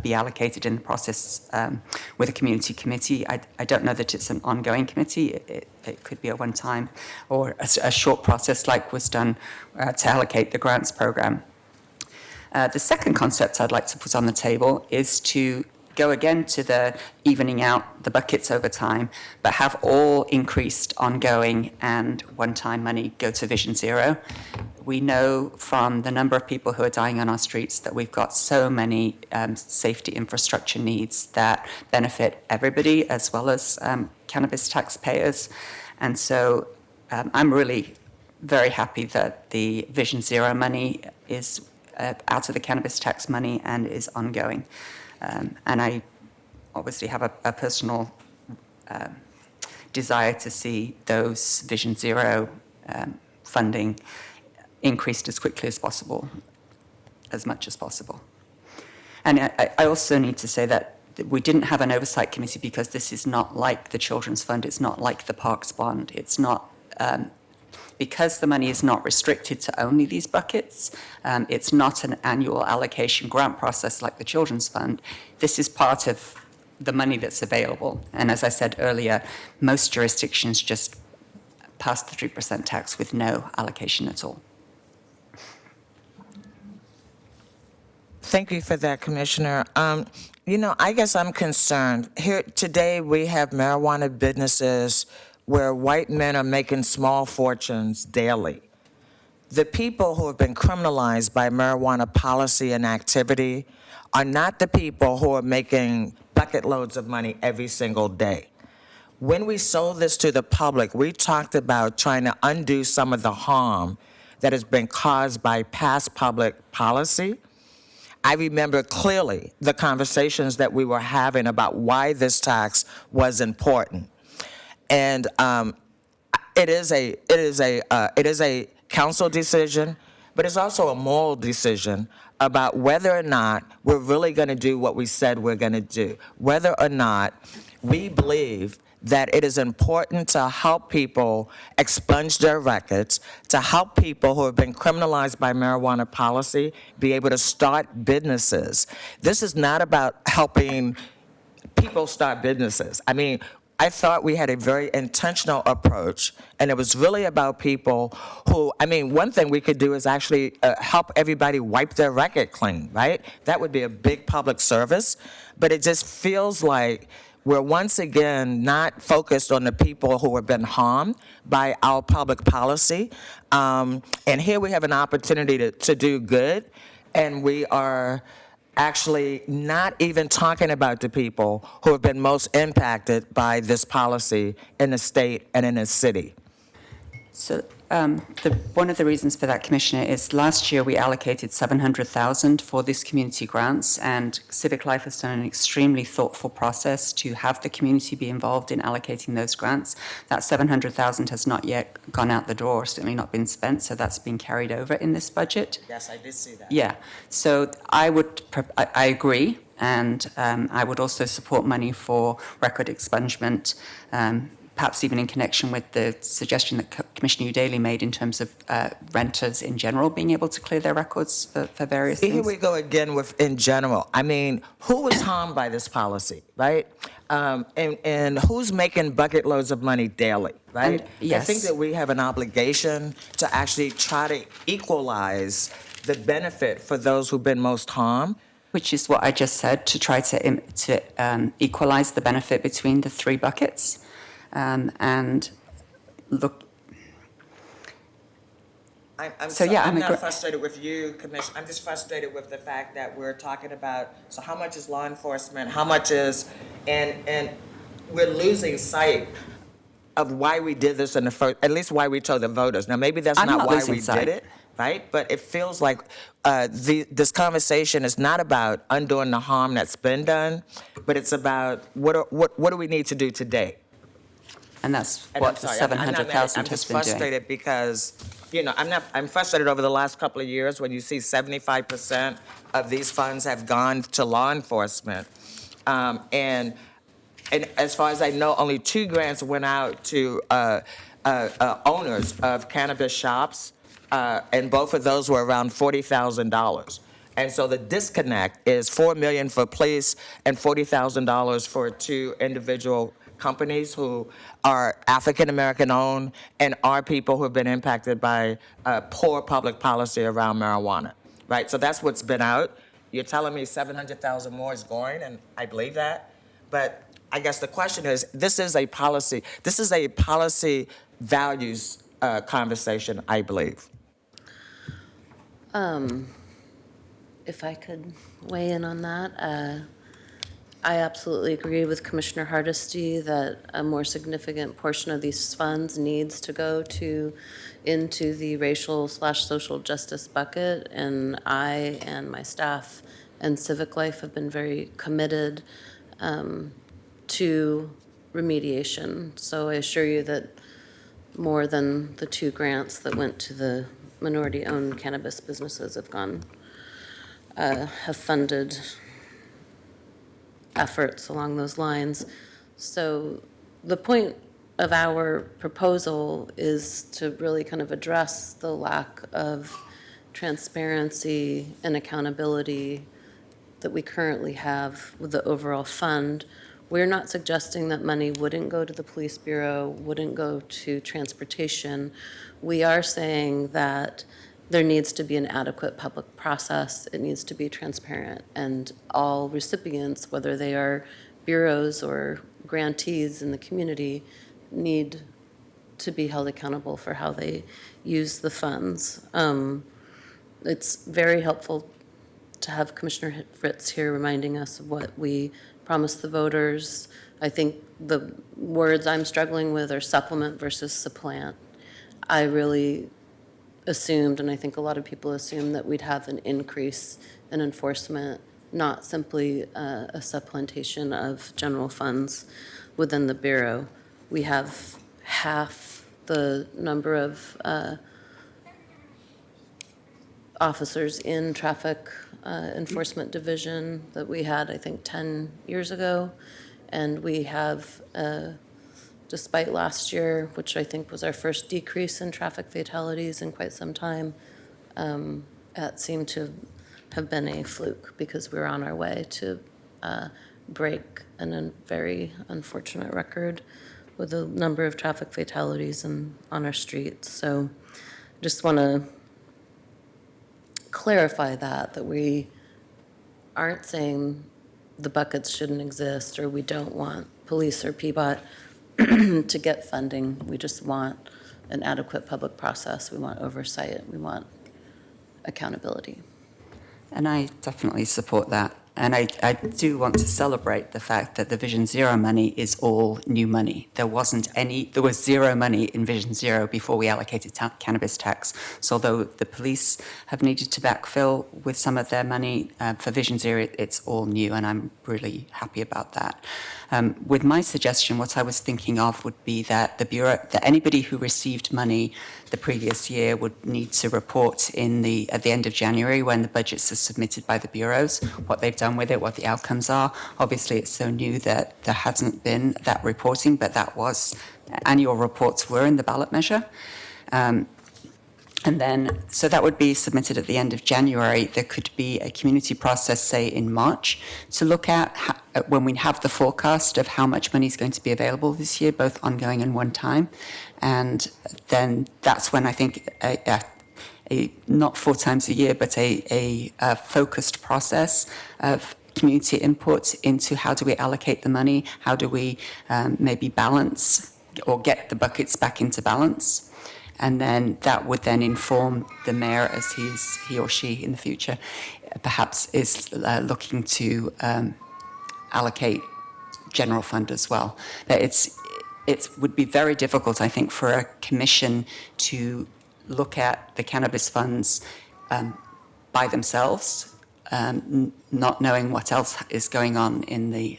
be allocated in the process with a community committee. I don't know that it's an ongoing committee. It could be a one-time or a short process like was done to allocate the grants program. The second concept I'd like to put on the table is to go again to the evening out the buckets over time, but have all increased ongoing and one-time money go to Vision Zero. We know from the number of people who are dying on our streets that we've got so many safety infrastructure needs that benefit everybody, as well as cannabis taxpayers. And so I'm really very happy that the Vision Zero money is out of the cannabis tax money and is ongoing. And I obviously have a personal desire to see those Vision Zero funding increased as quickly as possible, as much as possible. And I also need to say that we didn't have an oversight committee because this is not like the Children's Fund, it's not like the Parks Bond, it's not, because the money is not restricted to only these buckets, it's not an annual allocation grant process like the Children's Fund. This is part of the money that's available. And as I said earlier, most jurisdictions just pass the 3% tax with no allocation at all. Thank you for that, Commissioner. I guess I'm concerned. Here today, we have marijuana businesses where white men are making small fortunes daily. The people who have been criminalized by marijuana policy and activity are not the people who are making bucket loads of money every single day. When we sold this to the public, we talked about trying to undo some of the harm that has been caused by past public policy. I remember clearly the conversations that we were having about why this tax was important. And it is a council decision, but it's also a moral decision about whether or not we're really going to do what we said we're going to do, whether or not we believe that it is important to help people expunge their records, to help people who have been criminalized by marijuana policy be able to start businesses. This is not about helping people start businesses. I mean, I thought we had a very intentional approach, and it was really about people who, one thing we could do is actually help everybody wipe their record clean, right? That would be a big public service, but it just feels like we're once again not focused on the people who have been harmed by our public policy. And here we have an opportunity to do good, and we are actually not even talking about the people who have been most impacted by this policy in the state and in the city. So one of the reasons for that, Commissioner, is last year we allocated $700,000 for this community grants, and Civic Life has done an extremely thoughtful process to have the community be involved in allocating those grants. That $700,000 has not yet gone out the door, certainly not been spent, so that's been carried over in this budget. Yes, I did see that. Yeah, so I agree, and I would also support money for record expungement, perhaps even in connection with the suggestion that Commissioner Udaly made in terms of renters in general being able to clear their records for various things. Here we go again with in general. I mean, who was harmed by this policy, right? And who's making bucket loads of money daily, right? Yes. I think that we have an obligation to actually try to equalize the benefit for those who've been most harmed. Which is what I just said, to try to equalize the benefit between the three buckets. And look, I'm not frustrated with you, Commissioner. I'm just frustrated with the fact that we're talking about, so how much is law enforcement, how much is, and we're losing sight of why we did this in the first, at least why we told the voters. Now, maybe that's not why we did it, right? But it feels like this conversation is not about undoing the harm that's been done, but it's about what do we need to do today? and that's And what the I'm sorry, I'm not mad. 700,000 I'm has just been doing. frustrated because, I'm frustrated over the last couple of years when you see 75% of these funds have gone to law enforcement. And as far as I know, only 2 grants went out to owners of cannabis shops, and both of those were around $40,000. And so the disconnect is $4 million for police and $40,000 for 2 individual companies who are African-American owned and are people who have been impacted by poor public policy around marijuana, right? So that's what's been out. You're telling me 700,000 more is going, and I believe that. But I guess the question is, this is a policy values conversation, I believe. If I could weigh in on that, I absolutely agree with Commissioner Hardesty that a more significant portion of these funds needs to go into the racial/social justice bucket, and I and my staff and Civic Life have been very committed to remediation. So I assure you that more than the 2 grants that went to the minority-owned cannabis businesses have funded efforts along those lines. So the point of our proposal is to really kind of address the lack of transparency and accountability that we currently have with the overall fund. We're not suggesting that money wouldn't go to the police bureau, wouldn't go to transportation. We are saying that there needs to be an adequate public process. It needs to be transparent, and all recipients, whether they are bureaus or grantees in the community, need to be held accountable for how they use the funds. It's very helpful to have Commissioner Fritz here reminding us of what we promised the voters. I think the words I'm struggling with are supplement versus supplant. I really assumed, and I think a lot of people assumed, that we'd have an increase in enforcement, not simply a supplementation of general funds within the Bureau. We have half the number of officers in traffic enforcement division that we had, I think, 10 years ago. And we have, despite last year, which I think was our first decrease in traffic fatalities in quite some time, that seemed to have been a fluke because we were on our way to break a very unfortunate record with the number of traffic fatalities on our streets. So just want to clarify that we aren't saying the buckets shouldn't exist or we don't want police or PBOT to get funding. We just want an adequate public process. We want oversight. We want accountability. And I definitely support that. And I do want to celebrate the fact that the Vision Zero money is all new money. There was zero money in Vision Zero before we allocated cannabis tax. So although the police have needed to backfill with some of their money, for Vision Zero, it's all new, and I'm really happy about that. With my suggestion, what I was thinking of would be that the Bureau, that anybody who received money the previous year would need to report at the end of January, when the budgets are submitted by the bureaus, what they've done with it, what the outcomes are. Obviously, it's so new that there hasn't been that reporting, but annual reports were in the ballot measure. And then, so that would be submitted at the end of January. There could be a community process, say, in March, to look at when we have the forecast of how much money is going to be available this year, both ongoing and one time. And then that's when I think not 4 times a year, but a focused process of community input into how do we allocate the money, how do we maybe balance or get the buckets back into balance. And then that would then inform the mayor as he or she in the future perhaps is looking to allocate general fund as well. But it would be very difficult, I think, for a commission to look at the cannabis funds by themselves, not knowing what else is going on in the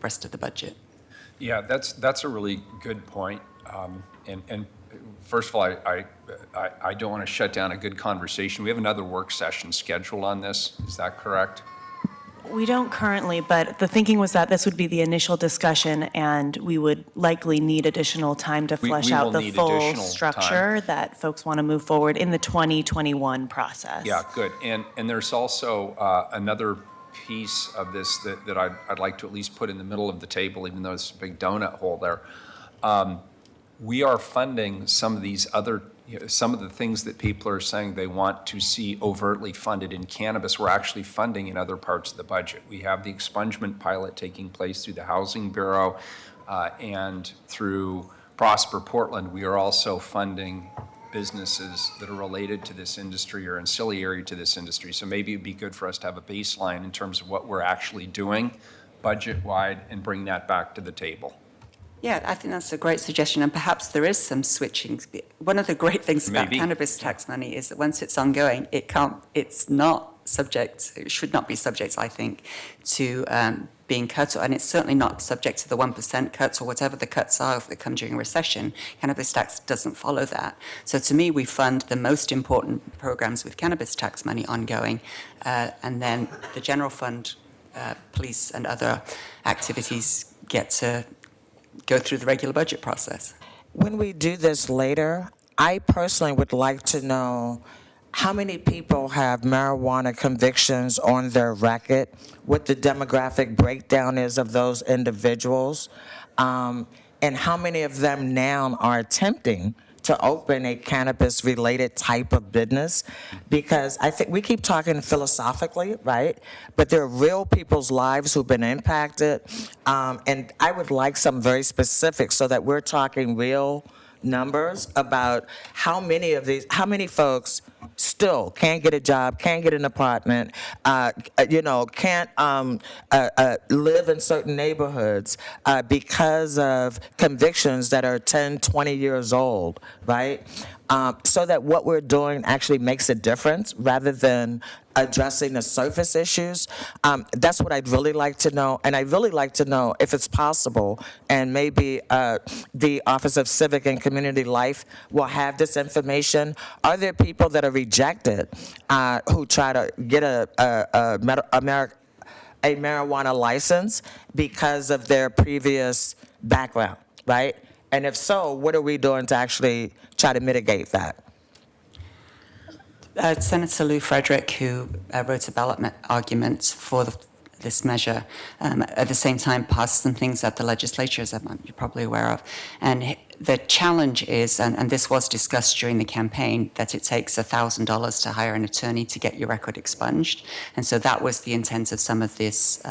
rest of the budget. Yeah, that's a really good point. And first of all, I don't want to shut down a good conversation. We have another work session scheduled on this. Is that correct? We don't currently, but the thinking was that this would be the initial discussion, and we would likely need additional time to flesh we out will the need full additional structure that folks want to move forward in the 2021 process. Yeah, good. And there's also another piece of this that I'd like to at least put in the middle of the table, even though it's a big donut hole there. We are funding some of these other, some of the things that people are saying they want to see overtly funded in cannabis, we're actually funding in other parts of the budget. We have the expungement pilot taking place through the Housing Bureau and through Prosper Portland. We are also funding businesses that are related to this industry or ancillary to this industry. So maybe it'd be good for us to have a baseline in terms of what we're actually doing budget-wide and bring that back to the table. Yeah, I think that's a great suggestion, and perhaps there is some switching. One of the great things about Maybe. cannabis tax money is that once it's ongoing, it should not be subject, I think, to being cut, and it's certainly not subject to the 1% cuts or whatever the cuts are that come during a recession. Cannabis tax doesn't follow that. So to me, we fund the most important programs with cannabis tax money ongoing, and then the general fund, police and other activities get to go through the regular budget process. When we do this later, I personally would like to know how many people have marijuana convictions on their record, what the demographic breakdown is of those individuals, and how many of them now are attempting to open a cannabis-related type of business. Because I think we keep talking philosophically, right? But there are real people's lives who've been impacted, and I would like some very specifics so that we're talking real numbers about how many folks still can't get a job, can't get an apartment, can't live in certain neighborhoods because of convictions that are 10, 20 years old, right? So that what we're doing actually makes a difference rather than addressing the surface issues. That's what I'd really like to know. And I'd really like to know if it's possible, and maybe the Office of Civic and Community Life will have this information. Are there people that are rejected who try to get a marijuana license because of their previous background, right? And if so, what are we doing to actually try to mitigate that? Senator Lou Frederick, who wrote a ballot argument for this measure, at the same time passed some things at the legislature, as you're probably aware of. And the challenge is, and this was discussed during the campaign, that it takes $1,000 to hire an attorney to get your record expunged. And so that was the intent of some of this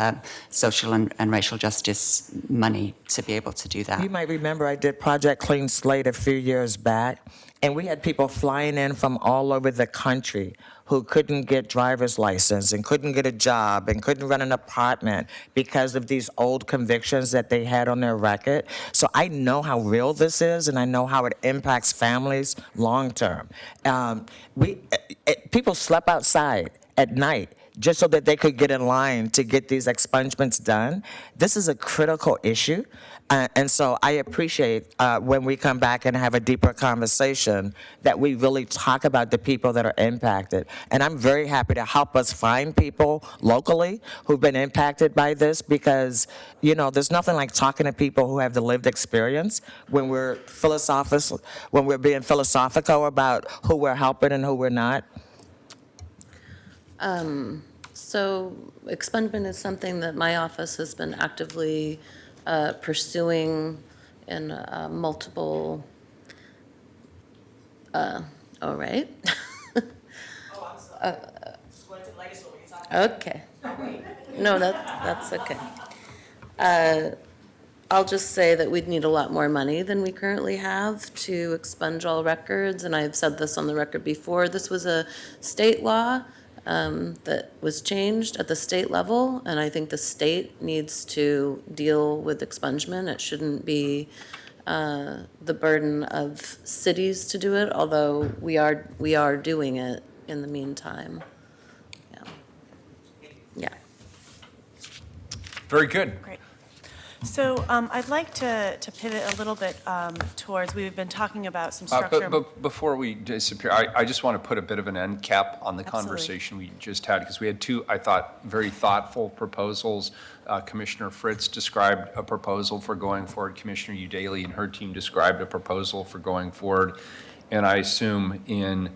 social and racial justice money, to be able to do that. You might remember I did Project Clean Slate a few years back, and we had people flying in from all over the country who couldn't get driver's license and couldn't get a job and couldn't rent an apartment because of these old convictions that they had on their record. So I know how real this is, and I know how it impacts families long term. People slept outside at night just so that they could get in line to get these expungements done. This is a critical issue. And so I appreciate when we come back and have a deeper conversation that we really talk about the people that are impacted. And I'm very happy to help us find people locally who've been impacted by this, because, there's nothing like talking to people who have the lived experience when we're being philosophical about who we're helping and who we're not. So expungement is something that my office has been actively pursuing in multiple, all right. Okay. No, that's okay. I'll just say that we'd need a lot more money than we currently have to expunge all records, and I've said this on the record before. This was a state law that was changed at the state level, and I think the state needs to deal with expungement. It shouldn't be the burden of cities to do it, although we are doing it in the meantime. Yeah. Very good. Great. So I'd like to pivot a little bit towards, we've been talking about some structure. But before we disappear, I just want to put a bit of an end cap on the Absolutely. conversation we just had, because we had two, I thought, very thoughtful proposals. Commissioner Fritz described a proposal for going forward. Commissioner Udaly and her team described a proposal for going forward. And I assume in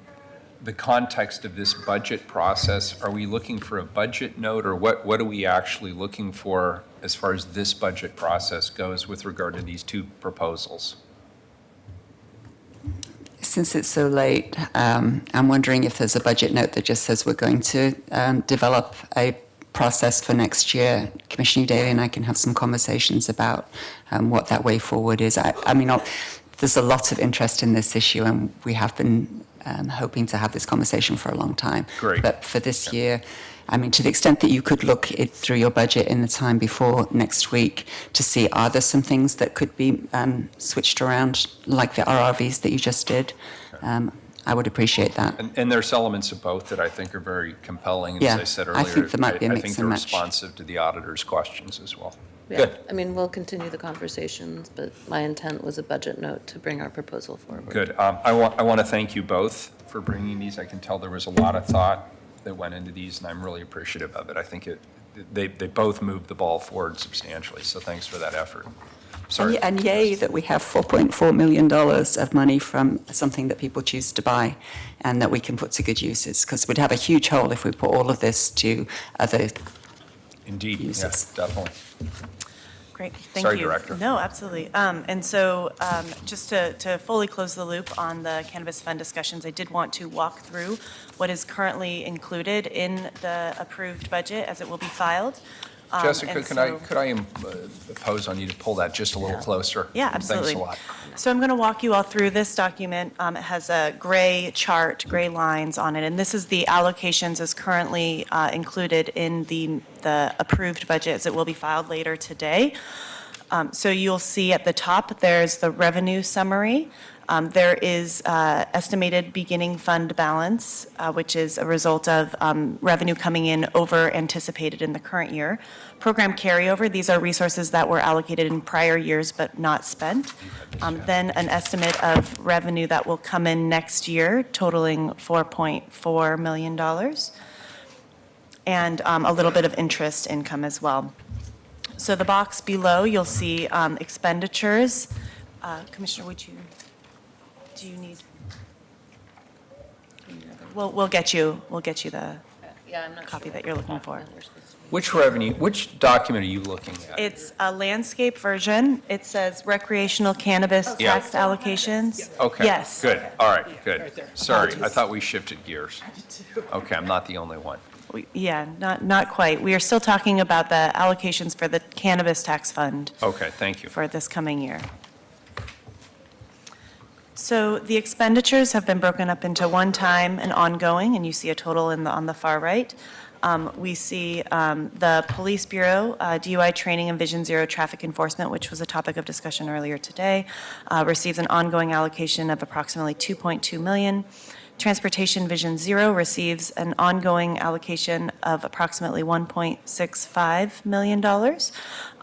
the context of this budget process, are we looking for a budget note, or what are we actually looking for as far as this budget process goes with regard to these two proposals? Since it's so late, I'm wondering if there's a budget note that just says we're going to develop a process for next year. Commissioner Daly and I can have some conversations about what that way forward is. I mean, there's a lot of interest in this issue, and we have been hoping to have this conversation for a long time. Great. But for this year, I mean, to the extent that you could look it through your budget in the time before next week to see, are there some things that could be switched around, like the RRVs that you just did? I would appreciate that. And there's elements of both that I think are very compelling. Yeah, As I said I earlier, think there might be a I mix think and they're match. responsive to the auditor's questions as well. Yeah, Good. I mean, we'll continue the conversations, but my intent was a budget note to bring our proposal forward. Good. I want to thank you both for bringing these. I can tell there was a lot of thought that went into these, and I'm really appreciative of it. I think they both moved the ball forward substantially, so thanks for that effort. Sorry. And yay that we have $4.4 million of money from something that people choose to buy and that we can put to good uses, because we'd have a huge hole if we put all of this to other Indeed, yes, uses. definitely. Great, thank you. Sorry, Director. No, absolutely. And so just to fully close the loop on the Cannabis Fund discussions, I did want to walk through what is currently included in the approved budget as it will be filed. Jessica, and could so- I impose on you to pull that just a little closer? Yeah, absolutely. Thanks a lot. So I'm going to walk you all through this document. It has a gray chart, gray lines on it, and this is the allocations as currently included in the approved budget as it will be filed later today. So you'll see at the top, there's the revenue summary. There is estimated beginning fund balance, which is a result of revenue coming in over anticipated in the current year. Program carryover, these are resources that were allocated in prior years but not spent. Then an estimate of revenue that will come in next year totaling $4.4 million. And a little bit of interest income as well. So the box below, you'll see expenditures. Commissioner, do you need? We'll get you the Yeah, I'm not copy sure that what you're looking for. document we're supposed to use. Which document are you looking at? It's a landscape version. It says recreational cannabis Yeah. tax allocations. Okay. Yes. Good, all right, good. Sorry, I thought we shifted gears. Okay, I'm not the only one. Yeah, not quite. We are still talking about the allocations for the cannabis tax fund. Okay, thank you. For this coming year. So the expenditures have been broken up into one-time and ongoing, and you see a total on the far right. We see the Police Bureau, DUI training and Vision Zero traffic enforcement, which was a topic of discussion earlier today, receives an ongoing allocation of approximately $2.2 million. Transportation Vision Zero receives an ongoing allocation of approximately $1.65 million.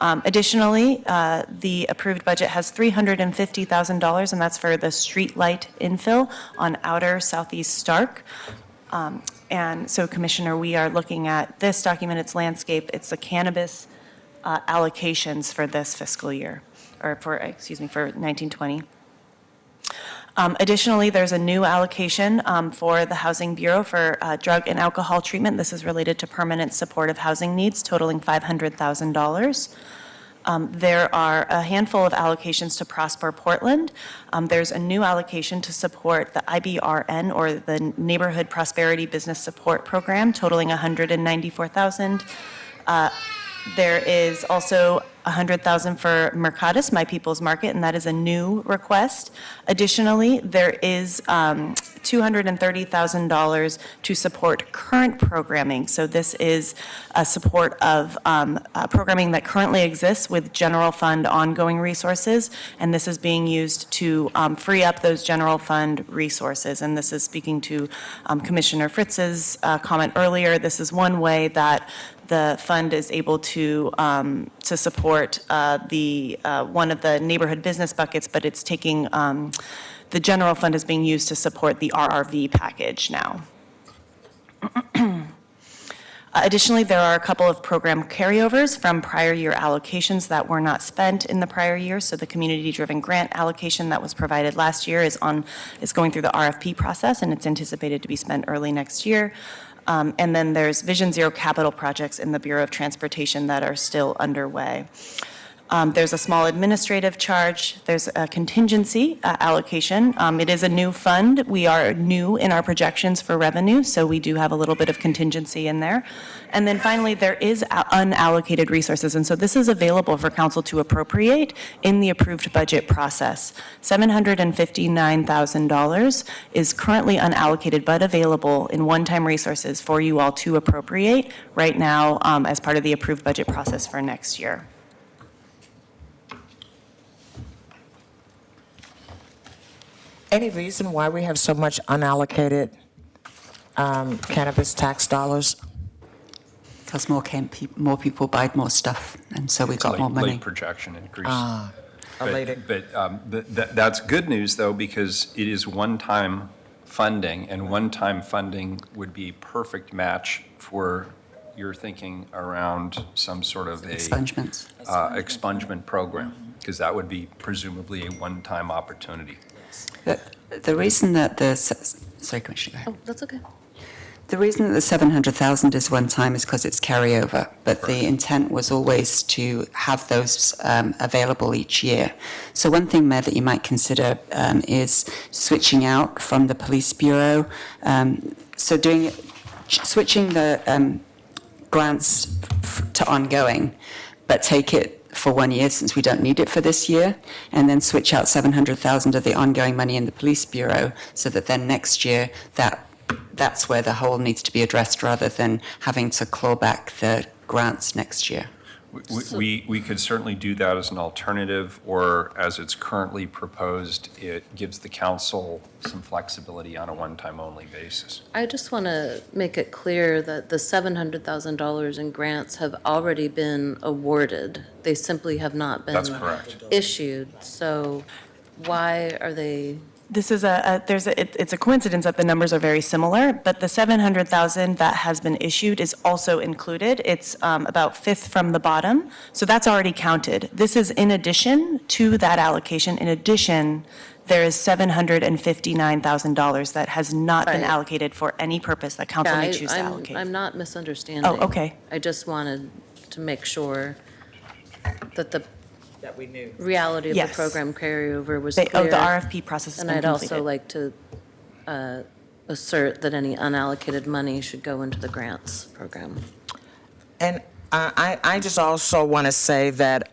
Additionally, the approved budget has $350,000, and that's for the street light infill on outer Southeast Stark. And so, Commissioner, we are looking at this document, it's landscape, it's the cannabis allocations for this fiscal year, or for 1920. Additionally, there's a new allocation for the Housing Bureau for drug and alcohol treatment. This is related to permanent supportive housing needs totaling $500,000. There are a handful of allocations to Prosper Portland. There's a new allocation to support the IBRN, or the Neighborhood Prosperity Business Support Program, totaling $194,000. There is also $100,000 for Mercatus, My People's Market, and that is a new request. Additionally, there is $230,000 to support current programming. So this is a support of programming that currently exists with general fund ongoing resources, and this is being used to free up those general fund resources. And this is speaking to Commissioner Fritz's comment earlier. This is one way that the fund is able to support one of the neighborhood business buckets, but it's taking, the general fund is being used to support the RRV package now. Additionally, there are a couple of program carryovers from prior year allocations that were not spent in the prior year. So the community-driven grant allocation that was provided last year is going through the RFP process, and it's anticipated to be spent early next year. And then there's Vision Zero capital projects in the Bureau of Transportation that are still underway. There's a small administrative charge. There's a contingency allocation. It is a new fund. We are new in our projections for revenue, so we do have a little bit of contingency in there. And then finally, there is unallocated resources, and so this is available for council to appropriate in the approved budget process. $759,000 is currently unallocated but available in one-time resources for you all to appropriate right now as part of the approved budget process for next year. Any reason why we have so much unallocated cannabis tax dollars? Because more people buyed more stuff, and so we got more money. Late projection increase. Related. But that's good news, though, because it is one-time funding, and one-time funding would be a perfect match for your thinking around some sort of a Expungements. expungement program, because that would be presumably a one-time opportunity. The reason that sorry, Commissioner, go ahead. Oh, that's okay. The reason that the 700,000 is one time is because it's carryover, but the intent was always to have those available each year. So one thing, Mayor, that you might consider is switching out from the police bureau. Switching the grants to ongoing, but take it for 1 year since we don't need it for this year, and then switch out 700,000 of the ongoing money in the police bureau so that then next year that's where the hole needs to be addressed rather than having to claw back the grants next year. We could certainly do that as an alternative, or as it's currently proposed, it gives the council some flexibility on a one-time only basis. I just want to make it clear that the $700,000 in grants have already been awarded. They simply have not been That's correct. issued. So why are they? This is it's a coincidence that the numbers are very similar, but the 700,000 that has been issued is also included. It's about fifth from the bottom, so that's already counted. This is in addition to that allocation. In addition, there is $759,000 that has not been Right. allocated for any purpose that council may choose to allocate. I'm not misunderstanding. Oh, okay. I just wanted to make sure that the That we knew. reality of the Yes. program carryover was The clear. RFP process has And been I'd also completed. like to assert that any unallocated money should go into the grants program. And I just also want to say that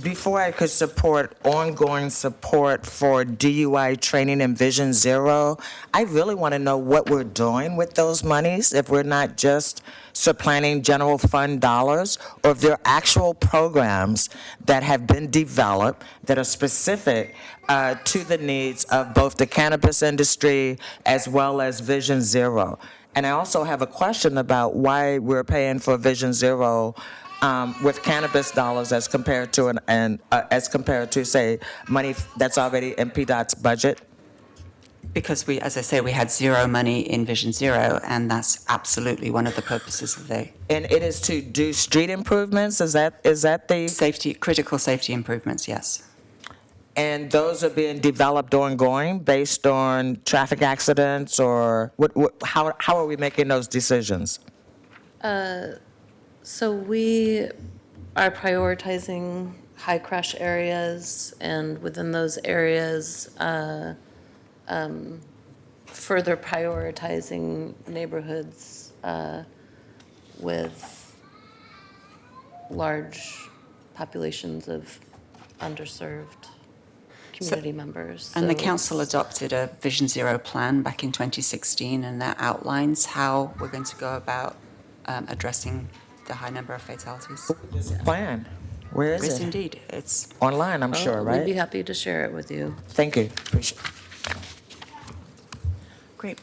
before I could support ongoing support for DUI training and Vision Zero, I really want to know what we're doing with those monies, if we're not just supplanting general fund dollars, or if there are actual programs that have been developed that are specific to the needs of both the cannabis industry as well as Vision Zero. And I also have a question about why we're paying for Vision Zero with cannabis dollars as compared to say money that's already in PDOT's budget. Because as I say, we had zero money in Vision Zero, and that's absolutely one of the purposes of the And it is to do street improvements. Is that the critical safety improvements, yes. and those are being developed ongoing based on traffic accidents, or how are we making those decisions? So we are prioritizing high crush areas, and within those areas, further prioritizing neighborhoods with large populations of underserved community members. And the So council it's- adopted a Vision Zero plan back in 2016, and that outlines how we're going to go about addressing the high number of fatalities. Plan. Where There is is it? indeed. It's Online, I'm sure, We'd be right? happy to share it with you. Thank you. Appreciate it. Great.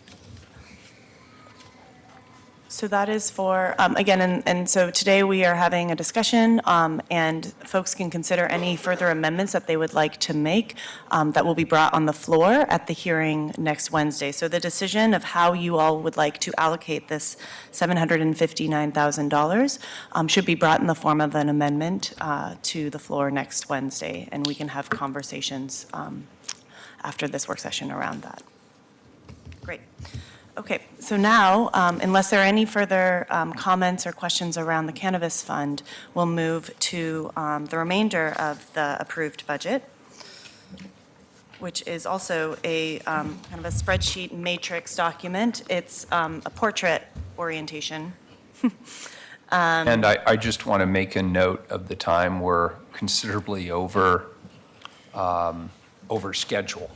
So that is for, again, and so today we are having a discussion, and folks can consider any further amendments that they would like to make that will be brought on the floor at the hearing next Wednesday. So the decision of how you all would like to allocate this $759,000 should be brought in the form of an amendment to the floor next Wednesday, and we can have conversations after this work session around that. Great. Okay, so now, unless there are any further comments or questions around the Cannabis Fund, we'll move to the remainder of the approved budget, which is also a kind of a spreadsheet matrix document. It's a portrait orientation. And I just want to make a note of the time. We're considerably over schedule.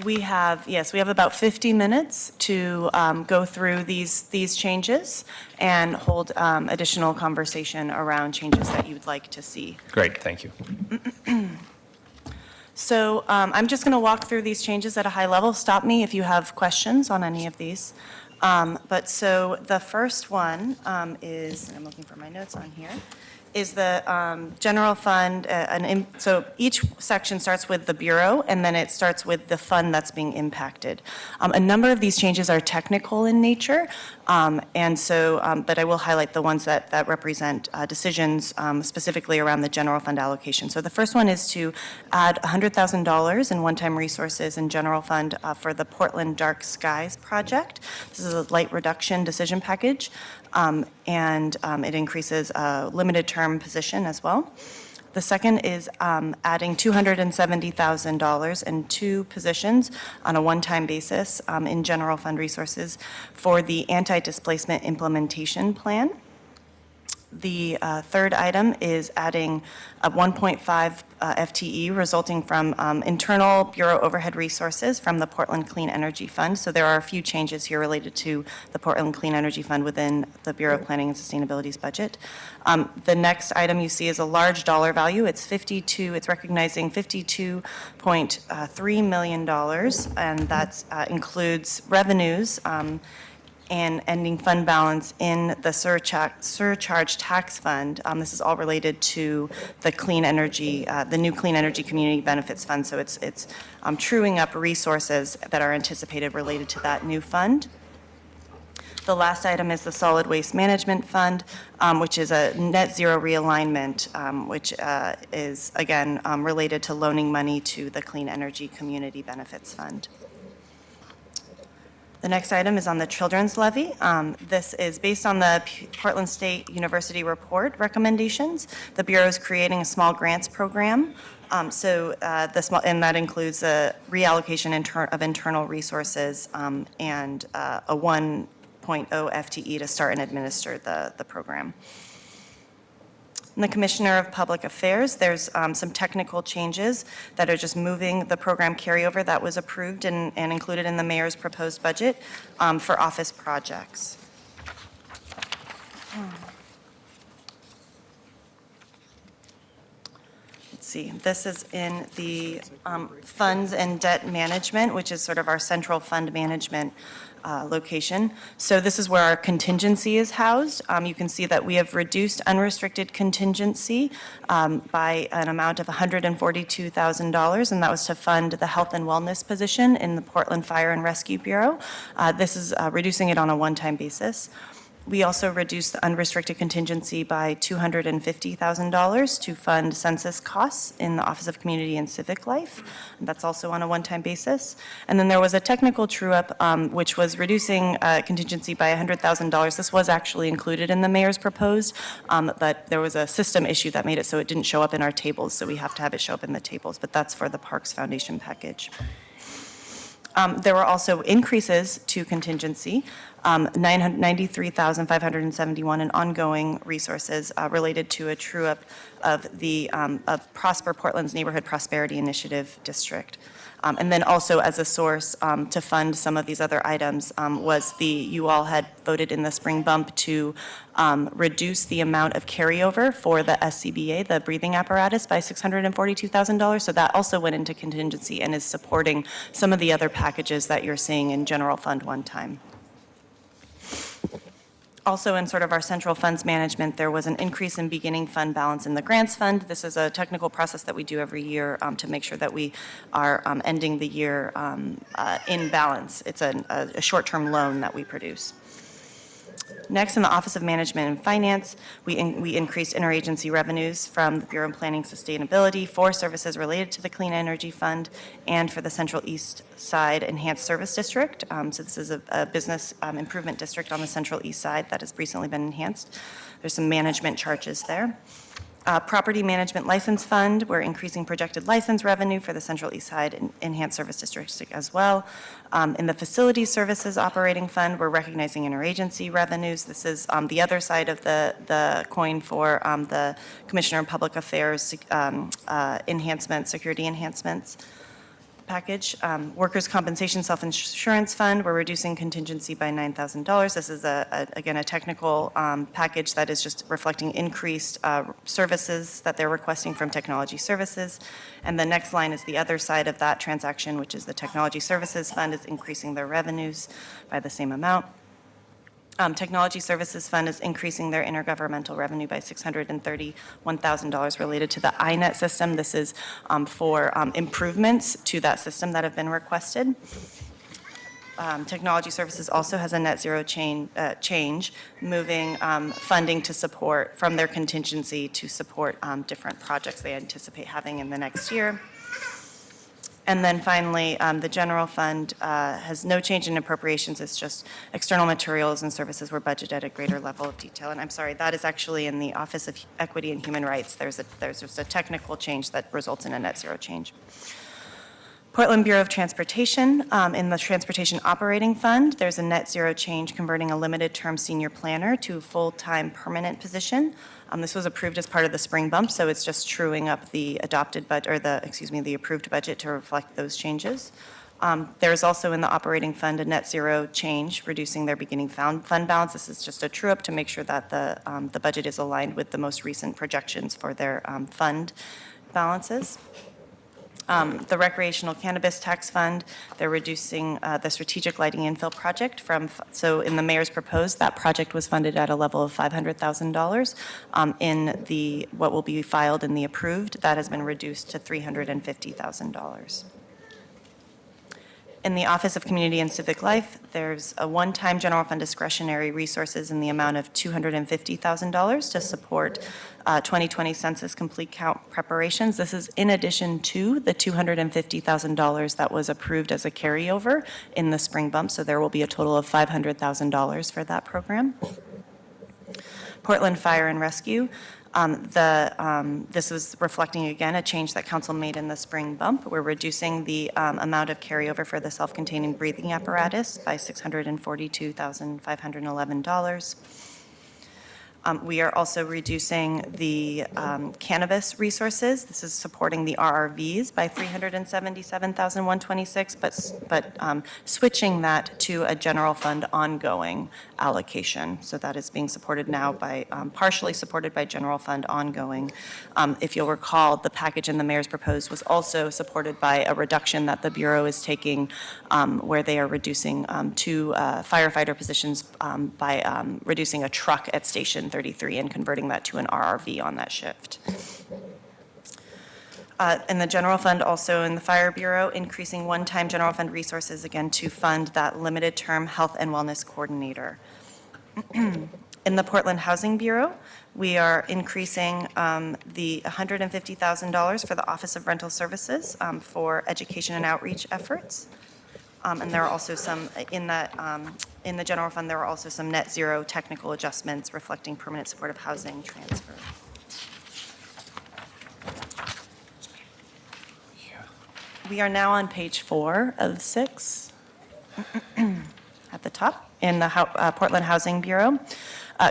We have about 50 minutes to go through these changes and hold additional conversation around changes that you'd like to see. Great, thank you. So I'm just going to walk through these changes at a high level. Stop me if you have questions on any of these. But so the first one is, and I'm looking for my notes on here, is the general fund. So each section starts with the Bureau, and then it starts with the fund that's being impacted. A number of these changes are technical in nature, and so, but I will highlight the ones that represent decisions specifically around the general fund allocation. So the first one is to add $100,000 in one-time resources in general fund for the Portland Dark Skies project. This is a light reduction decision package, and it increases a limited term position as well. The second is adding $270,000 in 2 positions on a one-time basis in general fund resources for the anti-displacement implementation plan. The third item is adding a 1.5 FTE resulting from internal Bureau overhead resources from the Portland Clean Energy Fund. So there are a few changes here related to the Portland Clean Energy Fund within the Bureau of Planning and Sustainability's budget. The next item you see is a large dollar value. It's recognizing $52.3 million, and that includes revenues and ending fund balance in the surcharge tax fund. This is all related to the clean energy, the new Clean Energy Community Benefits Fund. So it's truing up resources that are anticipated related to that new fund. The last item is the Solid Waste Management Fund, which is a net zero realignment, which is, again, related to loaning money to the Clean Energy Community Benefits Fund. The next item is on the children's levy. This is based on the Portland State University report recommendations. The Bureau is creating a small grants program. And that includes a reallocation of internal resources and a 1.0 FTE to start and administer the program. In the Commissioner of Public Affairs, there's some technical changes that are just moving the program carryover that was approved and included in the mayor's proposed budget for office projects. Let's see, this is in the funds and debt management, which is sort of our central fund management location. So this is where our contingency is housed. You can see that we have reduced unrestricted contingency by an amount of $142,000, and that was to fund the health and wellness position in the Portland Fire and Rescue Bureau. This is reducing it on a one-time basis. We also reduced the unrestricted contingency by $250,000 to fund census costs in the Office of Community and Civic Life. And that's also on a one-time basis. And then there was a technical true-up, which was reducing contingency by $100,000. This was actually included in the mayor's proposed, but there was a system issue that made it so it didn't show up in our tables, so we have to have it show up in the tables. But that's for the Parks Foundation package. There were also increases to contingency, $93,571 in ongoing resources related to a true-up of the of Prosper Portland's Neighborhood Prosperity Initiative District. And then also as a source to fund some of these other items was you all had voted in the spring bump to reduce the amount of carryover for the SCBA, the breathing apparatus, by $642,000. So that also went into contingency and is supporting some of the other packages that you're seeing in general fund one time. Also in sort of our central funds management, there was an increase in beginning fund balance in the grants fund. This is a technical process that we do every year to make sure that we are ending the year in balance. It's a short-term loan that we produce. Next, in the Office of Management and Finance, we increased interagency revenues from the Bureau of Planning and Sustainability for services related to the Clean Energy Fund and for the Central East Side Enhanced Service District. So this is a business improvement district on the Central East Side that has recently been enhanced. There's some management charges there. Property Management License Fund, we're increasing projected license revenue for the Central East Side Enhanced Service District as well. In the Facilities Services Operating Fund, we're recognizing interagency revenues. This is the other side of the coin for the Commissioner of Public Affairs enhancements, security enhancements. package. Workers' Compensation Self-Insurance Fund, we're reducing contingency by $9,000. This is, again, a technical package that is just reflecting increased services that they're requesting from Technology Services. And the next line is the other side of that transaction, which is the Technology Services Fund is increasing their revenues by the same amount. Technology Services Fund is increasing their intergovernmental revenue by $631,000 related to the INET system. This is for improvements to that system that have been requested. Technology Services also has a net zero change, moving funding to support from their contingency to support different projects they anticipate having in the next year. And then finally, the general fund has no change in appropriations. It's just external materials and services were budgeted at a greater level of detail. And I'm sorry, that is actually in the Office of Equity and Human Rights. There's just a technical change that results in a net zero change. Portland Bureau of Transportation, in the Transportation Operating Fund, there's a net zero change converting a limited-term senior planner to a full-time permanent position. This was approved as part of the spring bump, so it's just truing up the adopted budget, or the approved budget to reflect those changes. There's also in the operating fund a net zero change, reducing their beginning fund balance. This is just a true-up to make sure that the budget is aligned with the most recent projections for their fund balances. The Recreational Cannabis Tax Fund, they're reducing the strategic lighting infill project so in the mayor's proposed, that project was funded at a level of $500,000. In what will be filed in the approved, that has been reduced to $350,000. In the Office of Community and Civic Life, there's a one-time general fund discretionary resources in the amount of $250,000 to support 2020 Census Complete Count preparations. This is in addition to the $250,000 that was approved as a carryover in the spring bump, so there will be a total of $500,000 for that program. Portland Fire and Rescue. This was reflecting, again, a change that council made in the spring bump. We're reducing the amount of carryover for the self-containing breathing apparatus by $642,511. We are also reducing the cannabis resources. This is supporting the RRVs by $377,126, but switching that to a general fund ongoing allocation. So that is being supported now by, partially supported by general fund ongoing. If you'll recall, the package in the mayor's proposed was also supported by a reduction that the Bureau is taking where they are reducing two firefighter positions by reducing a truck at Station 33 and converting that to an RRV on that shift. In the general fund, also in the Fire Bureau, increasing one-time general fund resources again to fund that limited-term health and wellness coordinator. In the Portland Housing Bureau, we are increasing the $150,000 for the Office of Rental Services for education and outreach efforts. And there are also some, in the general fund, there are also some net zero technical adjustments reflecting permanent supportive housing transfer. We are now on page 4 of 6 at the top in the Portland Housing Bureau.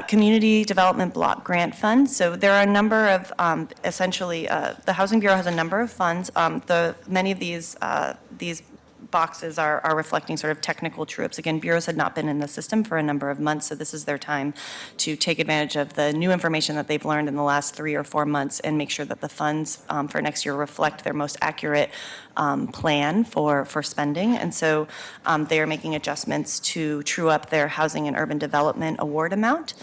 Community Development Block Grant Fund. So there are a number of, essentially, the Housing Bureau has a number of funds. Many of these boxes are reflecting sort of technical true-ups. Again, bureaus had not been in the system for a number of months, so this is their time to take advantage of the new information that they've learned in the last 3 or 4 months and make sure that the funds for next year reflect their most accurate plan for spending. And so they are making adjustments to true up their Housing and Urban Development Award amount.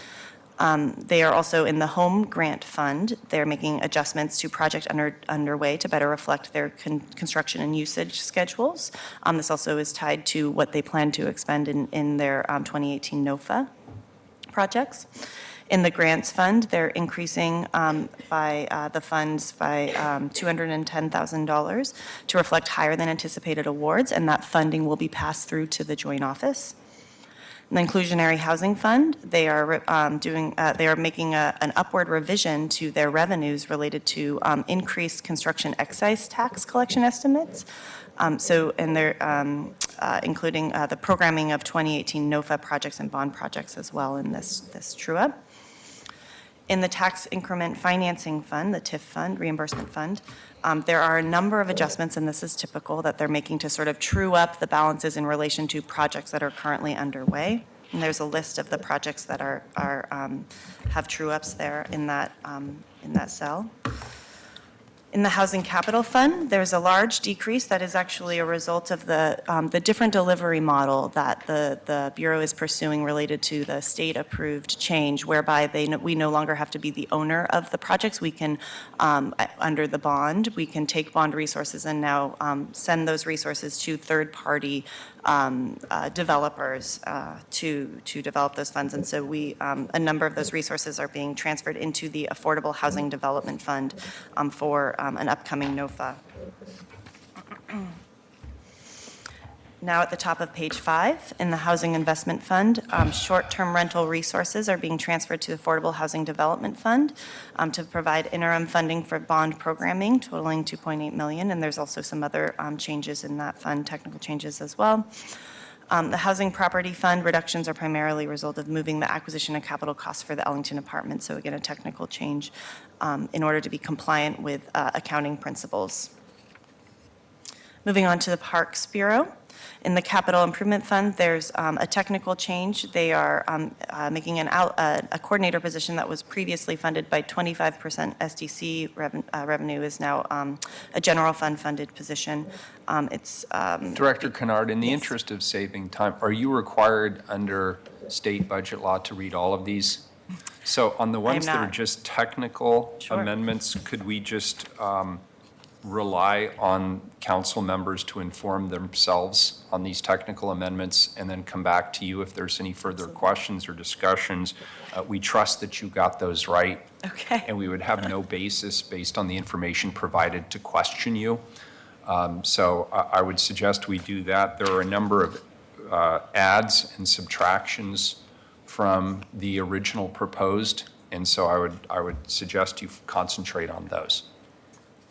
They are also in the Home Grant Fund. They're making adjustments to project underway to better reflect their construction and usage schedules. This also is tied to what they plan to expend in their 2018 NOFA projects. In the Grants Fund, they're increasing by the funds by $210,000 to reflect higher than anticipated awards, and that funding will be passed through to the joint office. The Inclusionary Housing Fund, they are making an upward revision to their revenues related to increased construction excise tax collection estimates. And they're including the programming of 2018 NOFA projects and bond projects as well in this true-up. In the Tax Increment Financing Fund, the TIF fund, reimbursement fund, there are a number of adjustments, and this is typical, that they're making to sort of true up the balances in relation to projects that are currently underway. And there's a list of the projects that have true ups there in that cell. In the Housing Capital Fund, there's a large decrease that is actually a result of the different delivery model that the Bureau is pursuing related to the state-approved change, whereby we no longer have to be the owner of the projects. We can, under the bond, we can take bond resources and now send those resources to third-party developers to develop those funds. And so a number of those resources are being transferred into the Affordable Housing Development Fund for an upcoming NOFA. Now at the top of page 5, in the Housing Investment Fund, short-term rental resources are being transferred to the Affordable Housing Development Fund to provide interim funding for bond programming totaling $2.8 million, and there's also some other changes in that fund, technical changes as well. The Housing Property Fund reductions are primarily a result of moving the acquisition and capital costs for the Ellington apartment, so again, a technical change in order to be compliant with accounting principles. Moving on to the Parks Bureau. In the Capital Improvement Fund, there's a technical change. They are making a coordinator position that was previously funded by 25% SDC revenue is now a general fund funded position. Director Kennard, in the interest of saving time, are you required under state budget law to read all of these? So on the ones that are not. just technical Sure. amendments, could we just rely on council members to inform themselves on these technical amendments and then come back to you if there's any further questions or discussions? We trust that you got those right. Okay. And we would have no basis based on the information provided to question you. So I would suggest we do that. There are a number of adds and subtractions from the original proposed, and so I would suggest you concentrate on those.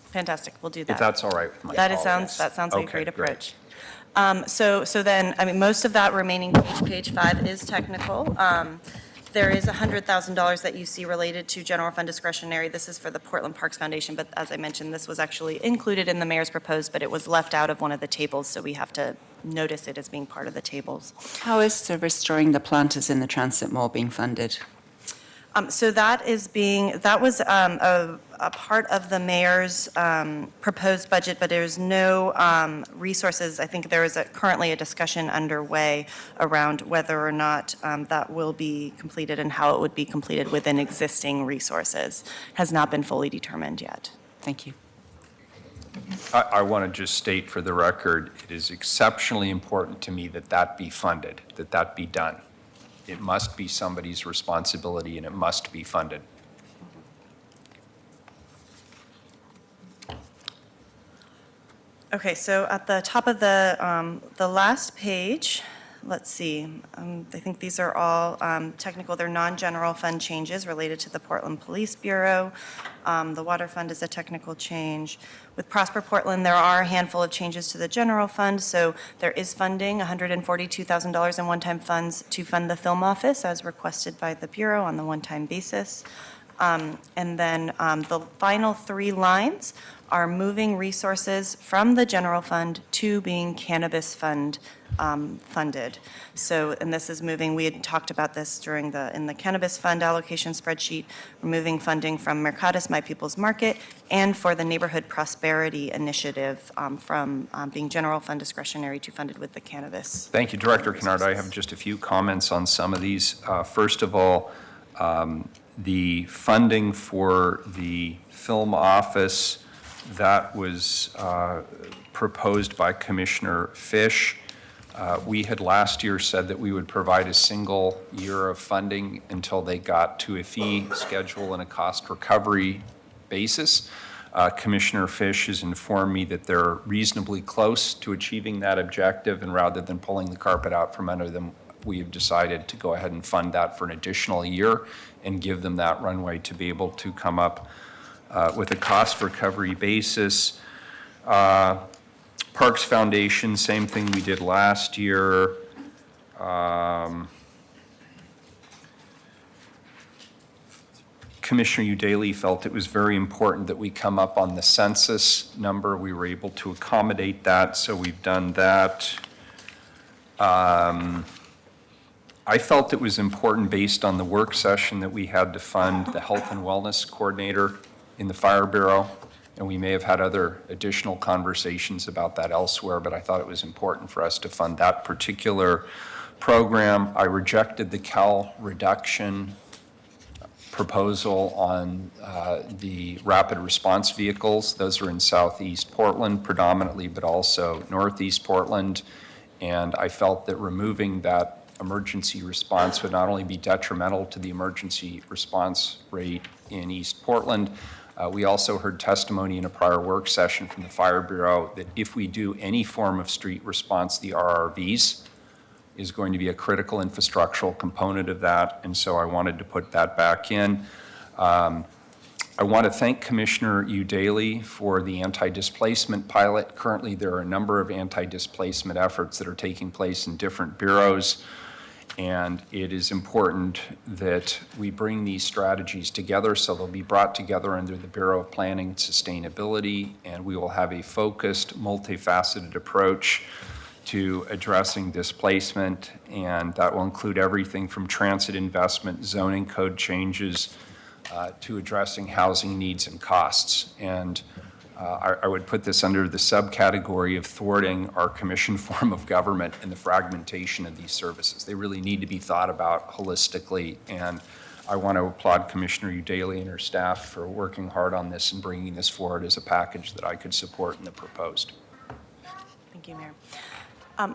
Fantastic, we'll do that. If that's all right with my That colleagues. sounds like a Okay, great great. approach. So then, I mean, most of that remaining page 5 is technical. There is $100,000 that you see related to general fund discretionary. This is for the Portland Parks Foundation, but as I mentioned, this was actually included in the mayor's proposed, but it was left out of one of the tables, so we have to notice it as being part of the tables. How is the restoring the planters in the transit mall being funded? So that was a part of the mayor's proposed budget, but there's no resources. I think there is currently a discussion underway around whether or not that will be completed and how it would be completed within existing resources. Has not been fully determined yet. Thank you. I want to just state for the record, it is exceptionally important to me that that be funded, that that be done. It must be somebody's responsibility and it must be funded. Okay, so at the top of the last page, let's see, I think these are all technical. They're non-general fund changes related to the Portland Police Bureau. The water fund is a technical change. With Prosper Portland, there are a handful of changes to the general fund. So there is funding, $142,000 in one-time funds to fund the film office as requested by the Bureau on the one-time basis. And then the final 3 lines are moving resources from the general fund to being cannabis fund funded. So, and this is moving, we had talked about this in the cannabis fund allocation spreadsheet, removing funding from Mercatus, My People's Market, and for the Neighborhood Prosperity Initiative from being general fund discretionary to funded with the cannabis. Thank you, Director Kennard. I have just a few comments on some of these. First of all, the funding for the film office that was proposed by Commissioner Fish. We had last year said that we would provide a single year of funding until they got to a fee schedule and a cost recovery basis. Commissioner Fish has informed me that they're reasonably close to achieving that objective, and rather than pulling the carpet out from under them, we have decided to go ahead and fund that for an additional year and give them that runway to be able to come up with a cost recovery basis. Parks Foundation, same thing we did last year. Commissioner Udaly felt it was very important that we come up on the census number. We were able to accommodate that, so we've done that. I felt it was important, based on the work session that we had, to fund the health and wellness coordinator in the Fire Bureau, and we may have had other additional conversations about that elsewhere, but I thought it was important for us to fund that particular program. I rejected the Cal reduction proposal on the rapid response vehicles. Those are in Southeast Portland predominantly, but also Northeast Portland, and I felt that removing that emergency response would not only be detrimental to the emergency response rate in East Portland. We also heard testimony in a prior work session from the Fire Bureau that if we do any form of street response, the RRVs is going to be a critical infrastructural component of that, and so I wanted to put that back in. I want to thank Commissioner Udaly for the anti-displacement pilot. Currently, there are a number of anti-displacement efforts that are taking place in different bureaus, and it is important that we bring these strategies together, so they'll be brought together under the Bureau of Planning and Sustainability, and we will have a focused, multifaceted approach to addressing displacement, and that will include everything from transit investment, zoning code changes, to addressing housing needs and costs. And I would put this under the subcategory of thwarting our commission form of government and the fragmentation of these services. They really need to be thought about holistically, and I want to applaud Commissioner Udaly and her staff for working hard on this and bringing this forward as a package that I could support in the proposed. Thank you, Mayor.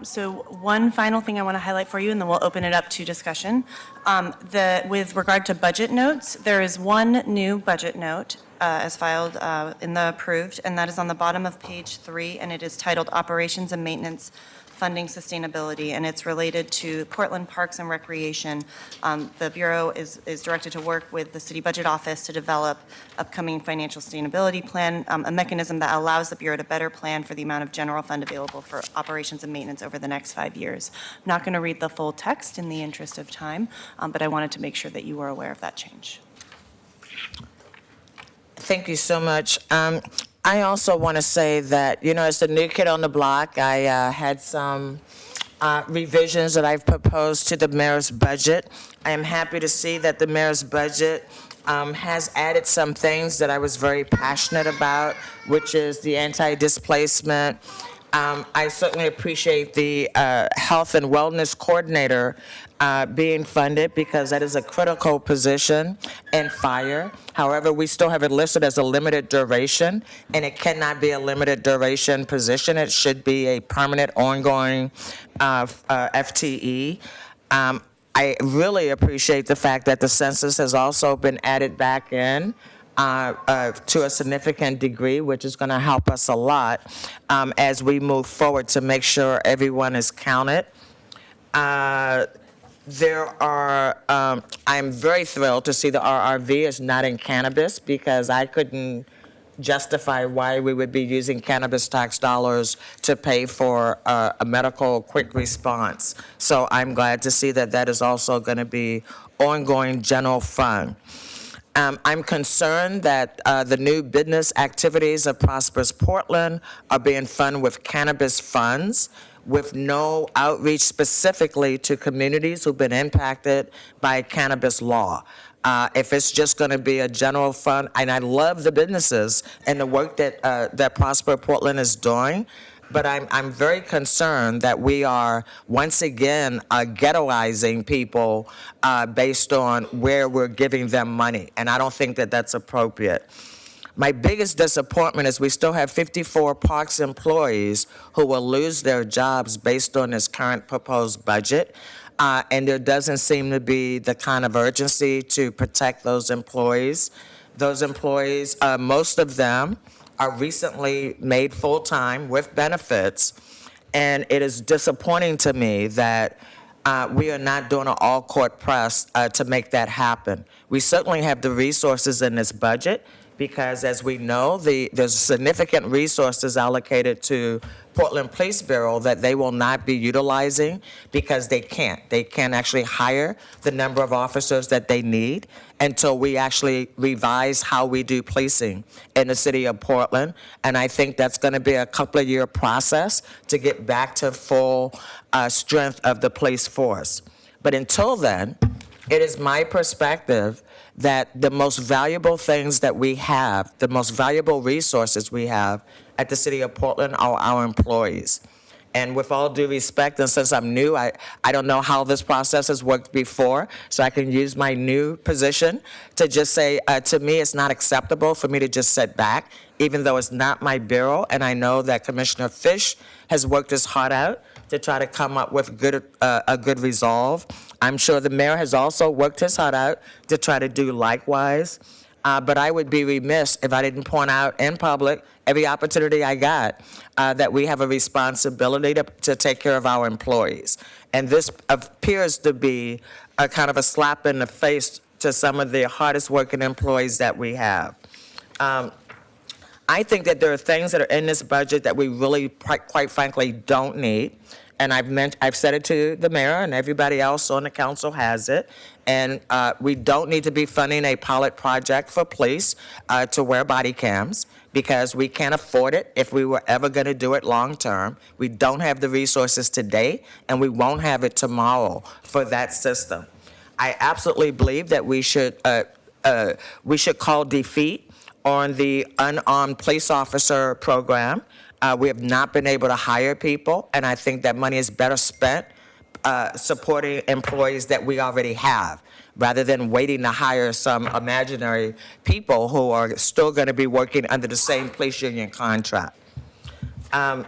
So one final thing I want to highlight for you, and then we'll open it up to discussion. With regard to budget notes, there is one new budget note as filed in the approved, and that is on the bottom of page 3, and it is titled Operations and Maintenance Funding Sustainability, and it's related to Portland Parks and Recreation. The Bureau is directed to work with the City Budget Office to develop upcoming financial sustainability plan, a mechanism that allows the Bureau to better plan for the amount of general fund available for operations and maintenance over the next 5 years. I'm not going to read the full text in the interest of time, but I wanted to make sure that you were aware of that change. Thank you so much. I also want to say that, as the new kid on the block, I had some revisions that I've proposed to the mayor's budget. I am happy to see that the mayor's budget has added some things that I was very passionate about, which is the anti-displacement. I certainly appreciate the health and wellness coordinator being funded, because that is a critical position in fire. However, we still have it listed as a limited duration, and it cannot be a limited duration position. It should be a permanent, ongoing FTE. I really appreciate the fact that the census has also been added back in to a significant degree, which is going to help us a lot as we move forward to make sure everyone is counted. I'm very thrilled to see the RRV is not in cannabis, because I couldn't justify why we would be using cannabis tax dollars to pay for a medical quick response. So I'm glad to see that that is also going to be ongoing general fund. I'm concerned that the new business activities of Prosperous Portland are being funded with cannabis funds, with no outreach specifically to communities who've been impacted by cannabis law. If it's just going to be a general fund, and I love the businesses and the work that Prosper Portland is doing, but I'm very concerned that we are once again ghettoizing people based on where we're giving them money, and I don't think that that's appropriate. My biggest disappointment is we still have 54 parks employees who will lose their jobs based on this current proposed budget. And there doesn't seem to be the kind of urgency to protect those employees. Those employees, most of them are recently made full-time with benefits. And it is disappointing to me that we are not doing an all-court press to make that happen. We certainly have the resources in this budget, because as we know, there's significant resources allocated to Portland Police Bureau that they will not be utilizing because they can't. They can't actually hire the number of officers that they need until we actually revise how we do policing in the city of Portland. And I think that's going to be a couple of year process to get back to full strength of the police force. But until then, it is my perspective that the most valuable things that we have, the most valuable resources we have at the city of Portland are our employees. And with all due respect, and since I'm new, I don't know how this process has worked before, so I can use my new position to just say, to me, it's not acceptable for me to just sit back, even though it's not my bureau, and I know that Commissioner Fish has worked his heart out to try to come up with a good resolve. I'm sure the mayor has also worked his heart out to try to do likewise. But I would be remiss if I didn't point out in public, every opportunity I got, that we have a responsibility to take care of our employees. And this appears to be a kind of a slap in the face to some of the hardest working employees that we have. I think that there are things that are in this budget that we really, quite frankly, don't need. And I've said it to the mayor, and everybody else on the council has it. And we don't need to be funding a pilot project for police to wear body cams, because we can't afford it if we were ever going to do it long term. We don't have the resources today, and we won't have it tomorrow for that system. I absolutely believe that we should call defeat on the unarmed police officer program. We have not been able to hire people, and I think that money is better spent supporting employees that we already have, rather than waiting to hire some imaginary people who are still going to be working under the same police union contract. I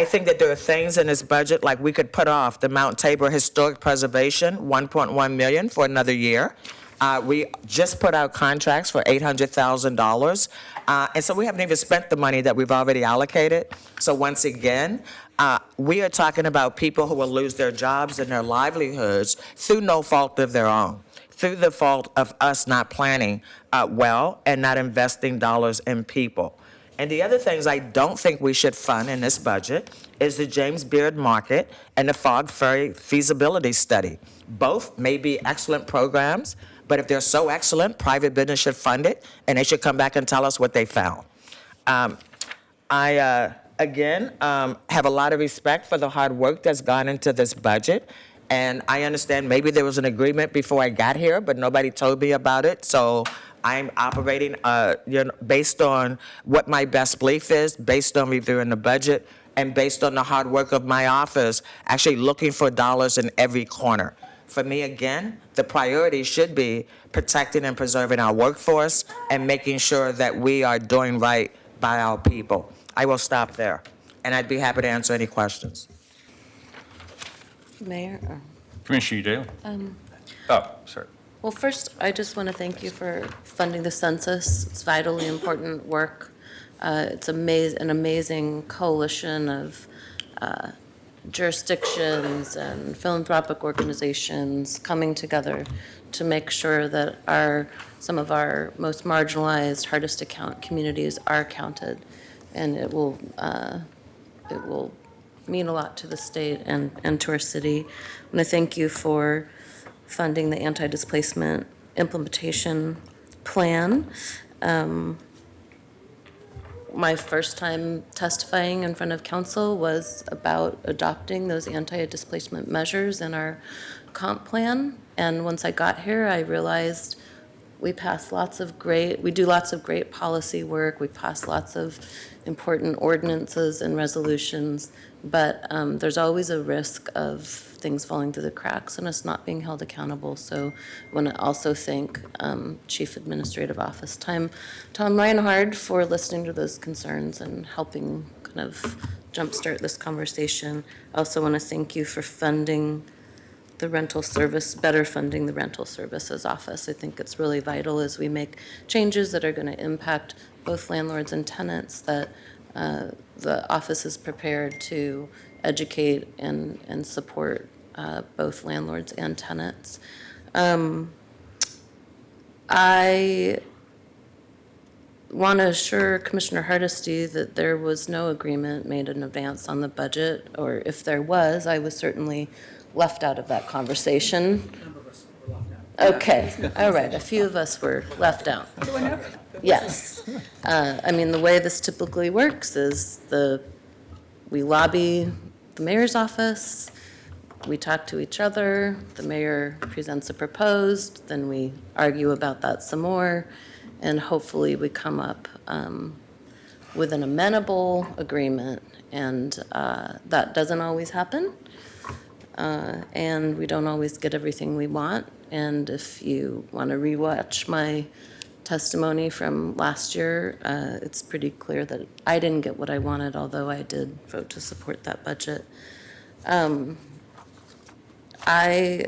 think that there are things in this budget, like we could put off the Mount Tabor Historic Preservation, $1.1 million for another year. We just put out contracts for $800,000. And so we haven't even spent the money that we've already allocated. So once again, we are talking about people who will lose their jobs and their livelihoods through no fault of their own, through the fault of us not planning well and not investing dollars in people. And the other things I don't think we should fund in this budget is the James Beard Market and the Fog Ferry feasibility study. Both may be excellent programs, but if they're so excellent, private business should fund it, and they should come back and tell us what they found. I have a lot of respect for the hard work that's gone into this budget, and I understand maybe there was an agreement before I got here, but nobody told me about it, so I'm operating based on what my best belief is, based on reviewing the budget, and based on the hard work of my office, actually looking for dollars in every corner. For me, again, the priority should be protecting and preserving our workforce and making sure that we are doing right by our people. I will stop there, and I'd be happy to answer any questions. Mayor? Commissioner Daly? Oh, sorry. Well, first, I just want to thank you for funding the census. It's vitally important work. It's an amazing coalition of jurisdictions and philanthropic organizations coming together to make sure that some of our most marginalized, hardest to count communities are counted. And it will mean a lot to the state and to our city. I want to thank you for funding the anti-displacement implementation plan. My first time testifying in front of council was about adopting those anti-displacement measures in our comp plan. And once I got here, I realized we do lots of great policy work. We pass lots of important ordinances and resolutions, but there's always a risk of things falling through the cracks and us not being held accountable. So I want to also thank Chief Administrative Office Tom Reinhard for listening to those concerns and helping kind of jumpstart this conversation. I also want to thank you for funding the rental service, better funding the rental services office. I think it's really vital as we make changes that are going to impact both landlords and tenants, that the office is prepared to educate and support both landlords and tenants. I want to assure Commissioner Hardesty that there was no agreement made in advance on the budget, or if there was, I was certainly left out of that conversation. Okay, all right, a few of us were left out. Yes. I mean, the way this typically works is we lobby the mayor's office, we talk to each other, the mayor presents a proposed, then we argue about that some more, and hopefully we come up with an amenable agreement, and that doesn't always happen, and we don't always get everything we want. And if you want to rewatch my testimony from last year, it's pretty clear that I didn't get what I wanted, although I did vote to support that budget. I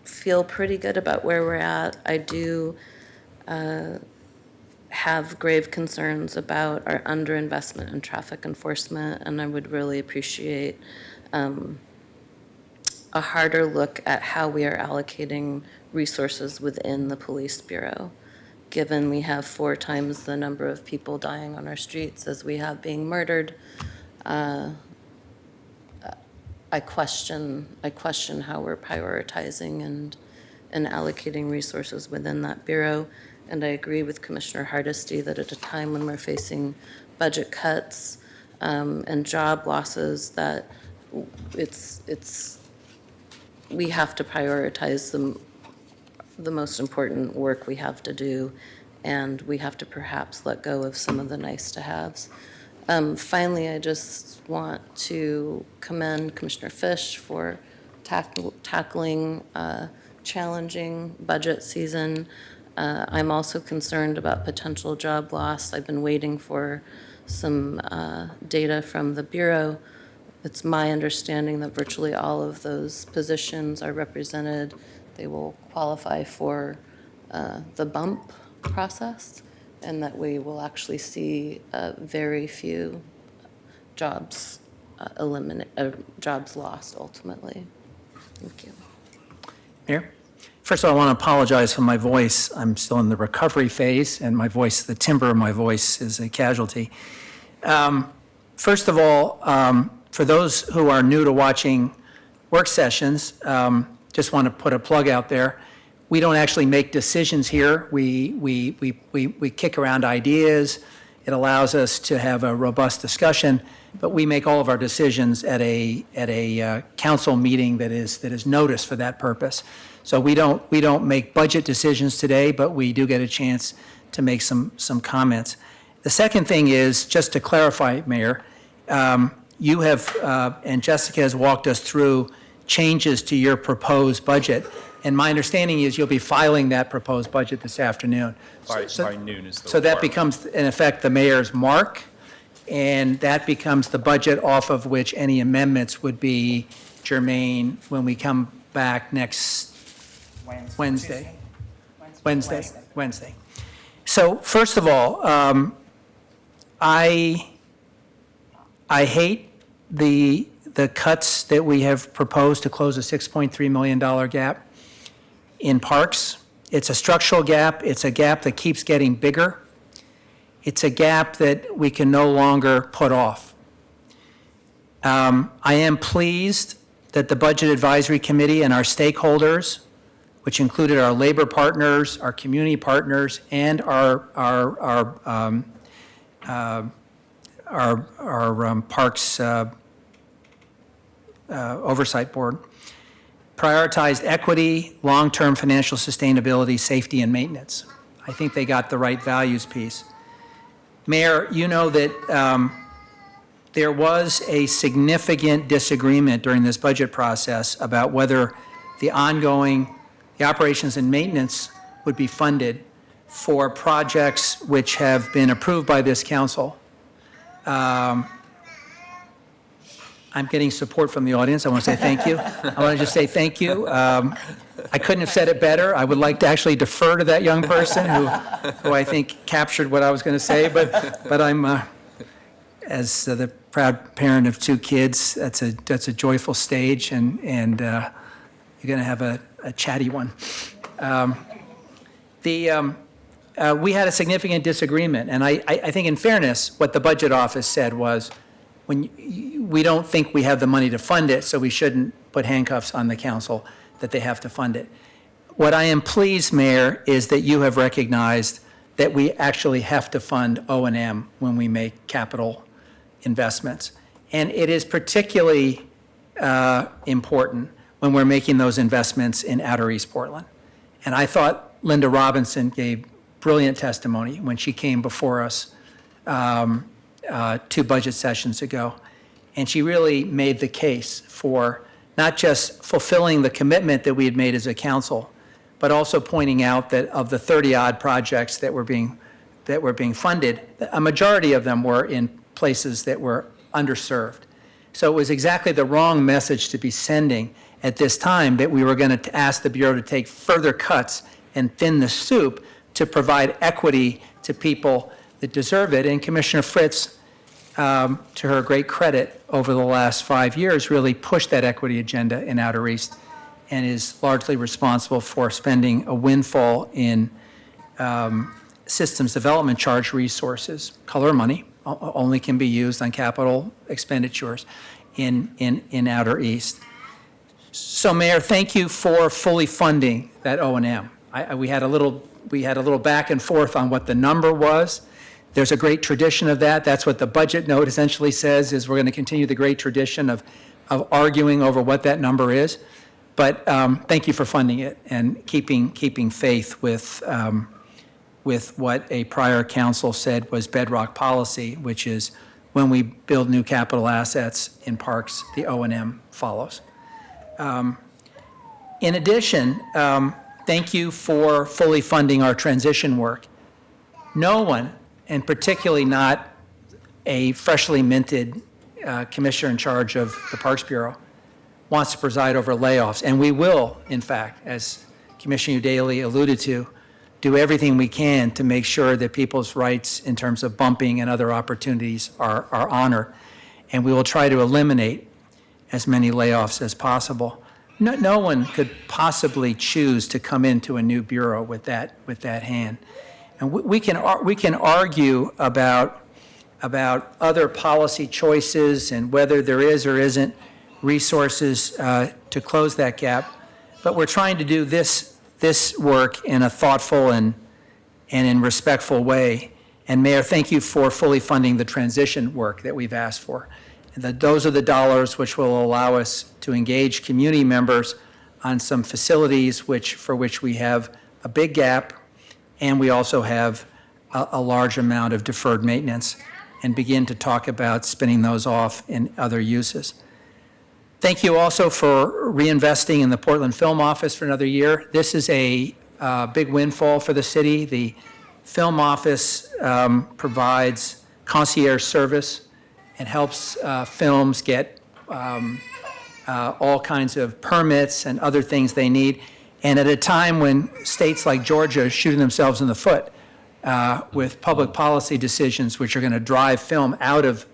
feel pretty good about where we're at. I do have grave concerns about our underinvestment in traffic enforcement, and I would really appreciate a harder look at how we are allocating resources within the police bureau, given we have 4 times the number of people dying on our streets as we have being murdered. I question how we're prioritizing and allocating resources within that bureau. And I agree with Commissioner Hardesty that at a time when we're facing budget cuts and job losses, that we have to prioritize the most important work we have to do, and we have to perhaps let go of some of the nice-to-haves. Finally, I just want to commend Commissioner Fish for tackling challenging budget season. I'm also concerned about potential job loss. I've been waiting for some data from the Bureau. It's my understanding that virtually all of those positions are represented. They will qualify for the bump process, and that we will actually see very few jobs jobs lost ultimately. Thank you. Mayor? First of all, I want to apologize for my voice. I'm still in the recovery phase, and my voice, the timbre of my voice is a casualty. First of all, for those who are new to watching work sessions, just want to put a plug out there. We don't actually make decisions here. We kick around ideas. It allows us to have a robust discussion, but we make all of our decisions at a council meeting that is noticed for that purpose. So we don't make budget decisions today, but we do get a chance to make some comments. The second thing is, just to clarify, Mayor, you have, and Jessica has walked us through changes to your proposed budget. And my understanding is you'll be filing that proposed budget this afternoon. By noon is the So that requirement. becomes, in effect, the mayor's mark, and that becomes the budget off of which any amendments would be germane when we come back next Wednesday. So first of all, I hate the cuts that we have proposed to close a $6.3 million gap in parks. It's a structural gap. It's a gap that keeps getting bigger. It's a gap that we can no longer put off. I am pleased that the Budget Advisory Committee and our stakeholders, which included our labor partners, our community partners, and our Parks Oversight Board, prioritized equity, long-term financial sustainability, safety, and maintenance. I think they got the right values piece. Mayor, you know that there was a significant disagreement during this budget process about whether the operations and maintenance would be funded for projects which have been approved by this council. I'm getting support from the audience. I want to say thank you. I want to just say thank you. I couldn't have said it better. I would like to actually defer to that young person who I think captured what I was going to say, but I'm, as the proud parent of 2 kids, that's a joyful stage, and you're going to have a chatty one. we had a significant disagreement, and I think in fairness, what the Budget Office said was, we don't think we have the money to fund it, so we shouldn't put handcuffs on the council that they have to fund it. What I am pleased, Mayor, is that you have recognized that we actually have to fund O&M when we make capital investments. And it is particularly important when we're making those investments in outer East Portland. And I thought Linda Robinson gave brilliant testimony when she came before us 2 budget sessions ago. And she really made the case for not just fulfilling the commitment that we had made as a council, but also pointing out that of the 30-odd projects that were being funded, a majority of them were in places that were underserved. So it was exactly the wrong message to be sending at this time, that we were going to ask the Bureau to take further cuts and thin the soup to provide equity to people that deserve it. And Commissioner Fritz, to her great credit, over the last 5 years, really pushed that equity agenda in Outer East, and is largely responsible for spending a windfall in systems development charge resources. Color money only can be used on capital expenditures in Outer East. So, Mayor, thank you for fully funding that O&M. We had a little back and forth on what the number was. There's a great tradition of that. That's what the budget note essentially says, is we're going to continue the great tradition of arguing over what that number is. But thank you for funding it and keeping faith with what a prior council said was bedrock policy, which is when we build new capital assets in parks, the O&M follows. In addition, thank you for fully funding our transition work. No one, and particularly not a freshly minted commissioner in charge of the Parks Bureau, wants to preside over layoffs. And we will, in fact, as Commissioner Daly alluded to, do everything we can to make sure that people's rights in terms of bumping and other opportunities are honored. And we will try to eliminate as many layoffs as possible. No one could possibly choose to come into a new bureau with that hand. And we can argue about other policy choices and whether there is or isn't resources to close that gap. But we're trying to do this work in a thoughtful and in respectful way. And Mayor, thank you for fully funding the transition work that we've asked for. Those are the dollars which will allow us to engage community members on some facilities for which we have a big gap, and we also have a large amount of deferred maintenance, and begin to talk about spinning those off in other uses. Thank you also for reinvesting in the Portland Film Office for another year. This is a big windfall for the city. The Film Office provides concierge service and helps films get all kinds of permits and other things they need. And at a time when states like Georgia are shooting themselves in the foot with public policy decisions which are going to drive film out of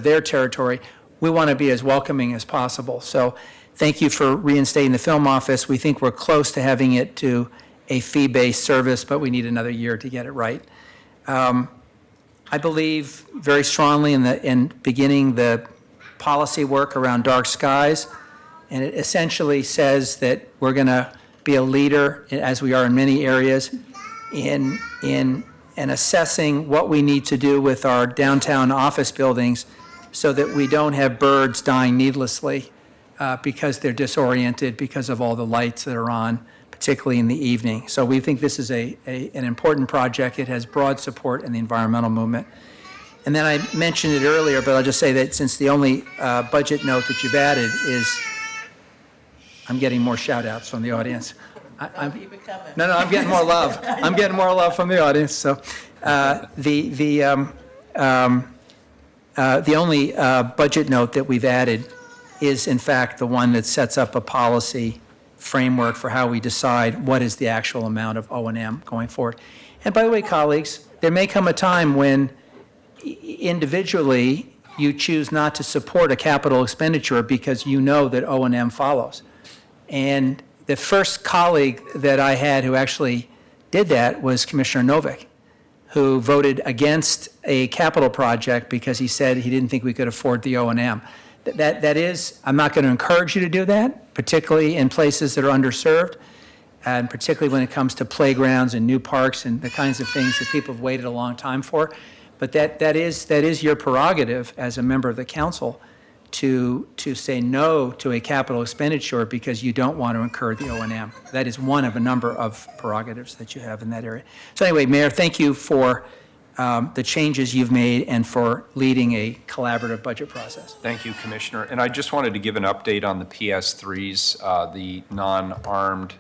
their territory, we want to be as welcoming as possible. So thank you for reinstating the Film Office. We think we're close to having it to a fee-based service, but we need another year to get it right. I believe very strongly in beginning the policy work around dark skies, and it essentially says that we're going to be a leader, as we are in many areas, in assessing what we need to do with our downtown office buildings so that we don't have birds dying needlessly because they're disoriented because of all the lights that are on, particularly in the evening. So we think this is an important project. It has broad support in the environmental movement. And then I mentioned it earlier, but I'll just say that since the only budget note that you've added is, I'm getting more shout outs from the audience. Keep it coming. No, I'm getting more love. I'm getting more love from the audience. So the only budget note that we've added is, in fact, the one that sets up a policy framework for how we decide what is the actual amount of O&M going forward. And by the way, colleagues, there may come a time when individually you choose not to support a capital expenditure because you know that O&M follows. And the first colleague that I had who actually did that was Commissioner Novick, who voted against a capital project because he said he didn't think we could afford the O&M. That is, I'm not going to encourage you to do that, particularly in places that are underserved, and particularly when it comes to playgrounds and new parks and the kinds of things that people have waited a long time for. But that is your prerogative as a member of the council to say no to a capital expenditure because you don't want to incur the O&M. That is one of a number of prerogatives that you have in that area. So anyway, Mayor, thank you for the changes you've made and for leading a collaborative budget process. Thank you, Commissioner. And I just wanted to give an update on the PS3s, the non-armed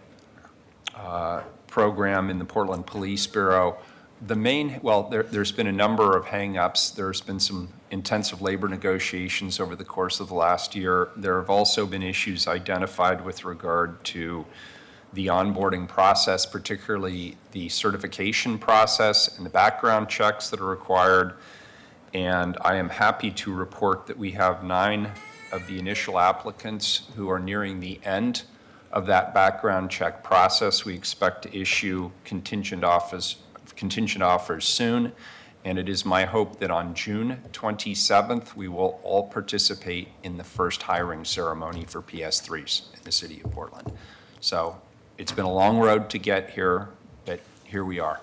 program in the Portland Police Bureau. There's been a number of hang-ups. There's been some intensive labor negotiations over the course of the last year. There have also been issues identified with regard to the onboarding process, particularly the certification process and the background checks that are required. And I am happy to report that we have 9 of the initial applicants who are nearing the end of that background check process. We expect to issue contingent offers soon, and it is my hope that on June 27th, we will all participate in the first hiring ceremony for PS3s in the city of Portland. So it's been a long road to get here, but here we are.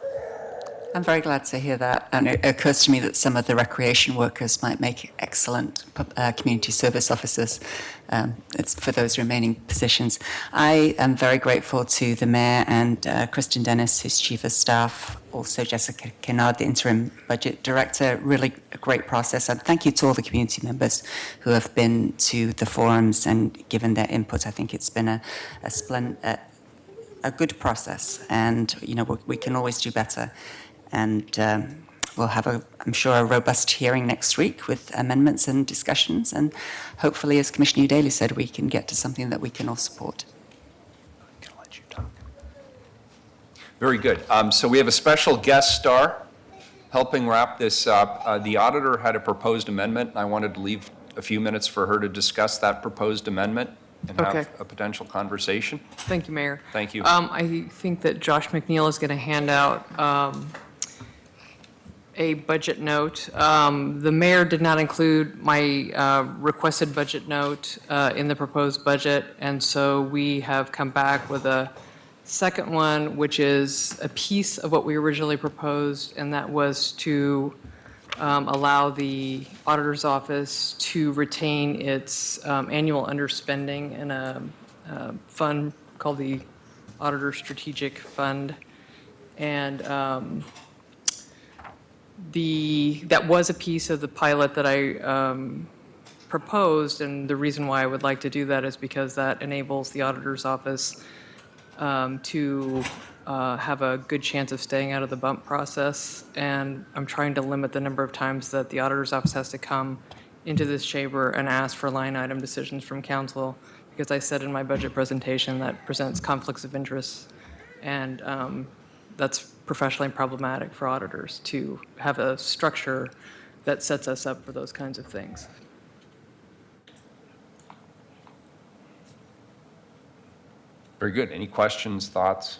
I'm very glad to hear that. And it occurs to me that some of the recreation workers might make excellent community service officers. It's for those remaining positions. I am very grateful to the mayor and Kristen Dennis, who's chief of staff, also Jessica Kennard, the interim budget director. Really a great process. And thank you to all the community members who have been to the forums and given their input. I think it's been a good process, and we can always do better. And we'll have, I'm sure, a robust hearing next week with amendments and discussions. And hopefully, as Commissioner Daly said, we can get to something that we can all support. I'm going to let you talk. Very good. So we have a special guest star helping wrap this up. The auditor had a proposed amendment, and I wanted to leave a few minutes for her to discuss that proposed amendment and have a potential conversation. Thank you, Mayor. Thank you. I think that Josh McNeil is going to hand out a budget note. The mayor did not include my requested budget note in the proposed budget, and so we have come back with a second one, which is a piece of what we originally proposed, and that was to allow the auditor's office to retain its annual underspending in a fund called the Auditor Strategic Fund. And that was a piece of the pilot that I proposed, and the reason why I would like to do that is because that enables the auditor's office to have a good chance of staying out of the bump process. And I'm trying to limit the number of times that the auditor's office has to come into this chamber and ask for line item decisions from council, because I said in my budget presentation that presents conflicts of interest, and that's professionally problematic for auditors to have a structure that sets us up for those kinds of things. Very good. Any questions, thoughts?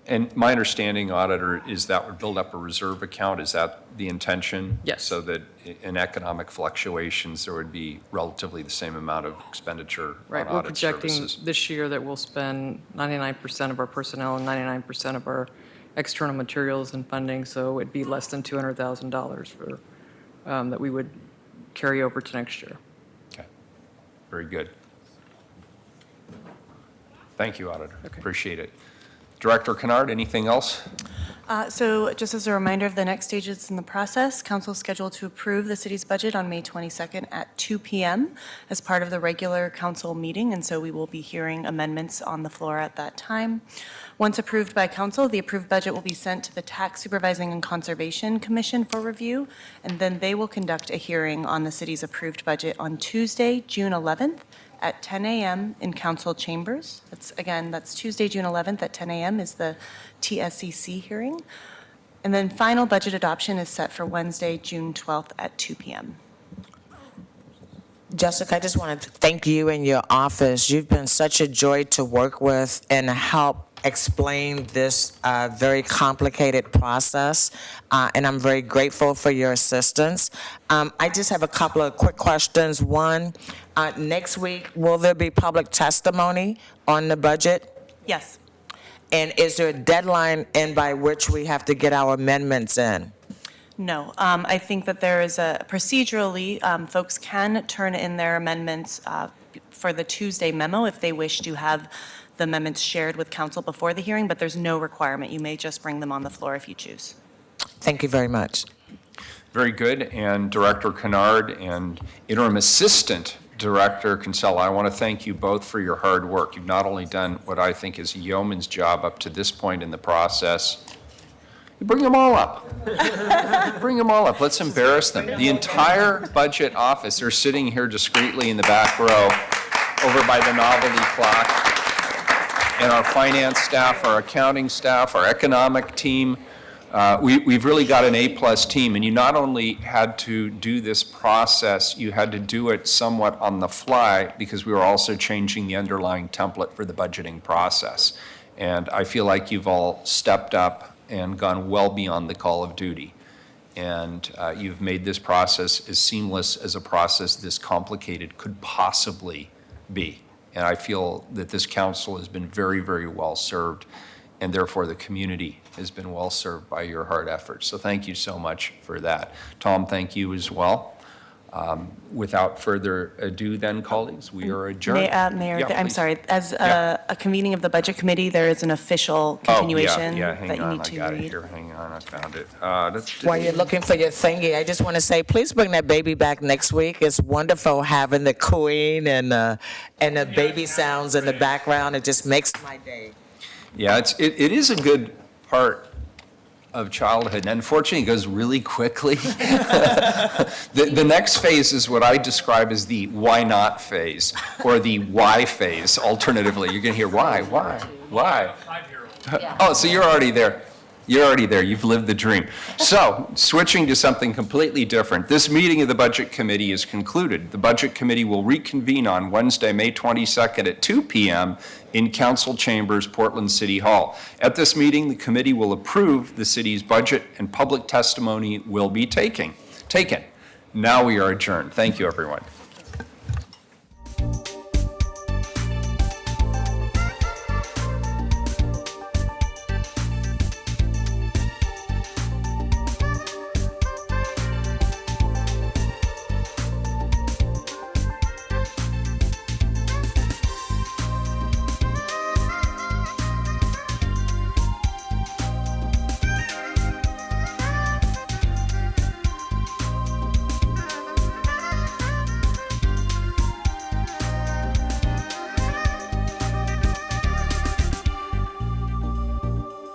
And my understanding, Auditor, is that would build up a reserve account. Is that the intention? Yes. So that in economic fluctuations, there would be relatively the same amount of expenditure Right, on we're audit projecting services. this year that we'll spend 99% of our personnel and 99% of our external materials and funding, so it'd be less than $200,000 for, that we would carry over to next year. Okay. Very good. Thank you, Auditor. Okay. Appreciate it. Director Kennard, anything else? So just as a reminder of the next stages in the process, council is scheduled to approve the city's budget on May 22nd at 2 p.m. as part of the regular council meeting, and so we will be hearing amendments on the floor at that time. Once approved by council, the approved budget will be sent to the Tax Supervising and Conservation Commission for review, and then they will conduct a hearing on the city's approved budget on Tuesday, June 11th at 10 a.m. in council chambers. That's Tuesday, June 11th at 10 a.m. is the TSCC hearing. And then final budget adoption is set for Wednesday, June 12th at 2 p.m. Jessica, I just wanted to thank you and your office. You've been such a joy to work with and help explain this very complicated process, and I'm very grateful for your assistance. I just have a couple of quick questions. One, next week, will there be public testimony on the budget? Yes. And is there a deadline in by which we have to get our amendments in? No, I think that there is a, procedurally, folks can turn in their amendments for the Tuesday memo if they wish to have the amendments shared with council before the hearing, but there's no requirement. You may just bring them on the floor if you choose. Thank you very much. Very good. And Director Kennard and Interim Assistant Director Kinsella, I want to thank you both for your hard work. You've not only done what I think is a yeoman's job up to this point in the process. You bring them all up. Bring them all up. Let's embarrass them. The entire budget office, they're sitting here discreetly in the back row over by the novelty clock. And our finance staff, our accounting staff, our economic team, we've really got an A-plus team. And you not only had to do this process, you had to do it somewhat on the fly because we were also changing the underlying template for the budgeting process. And I feel like you've all stepped up and gone well beyond the call of duty. And you've made this process as seamless as a process this complicated could possibly be. And I feel that this council has been very, very well served, and therefore the community has been well served by your hard efforts. So thank you so much for that. Tom, thank you as well. Without further ado then, colleagues, we are adjourned. Mayor, Yeah, I'm please. sorry, as Yeah. a convening of the Budget Committee, there is an official continuation Yeah, that hang you on, need I to got it read. here, hang on, I found it. While you're looking for your thingy, I just want to say, please bring that baby back next week. It's wonderful having the cooing and the baby sounds in the background. It just makes my day. Yeah, it is a good part of childhood, and unfortunately, it goes really quickly. The next phase is what I describe as the why not phase, or the why phase, alternatively. You're going to hear why. Oh, so you're already there. You're already there. You've lived the dream. So, switching to something completely different, this meeting of the Budget Committee is concluded. The Budget Committee will reconvene on Wednesday, May 22nd at 2 p.m. in Council Chambers, Portland City Hall. At this meeting, the committee will approve the city's budget and public testimony will be taken. Now we are adjourned. Thank you, everyone.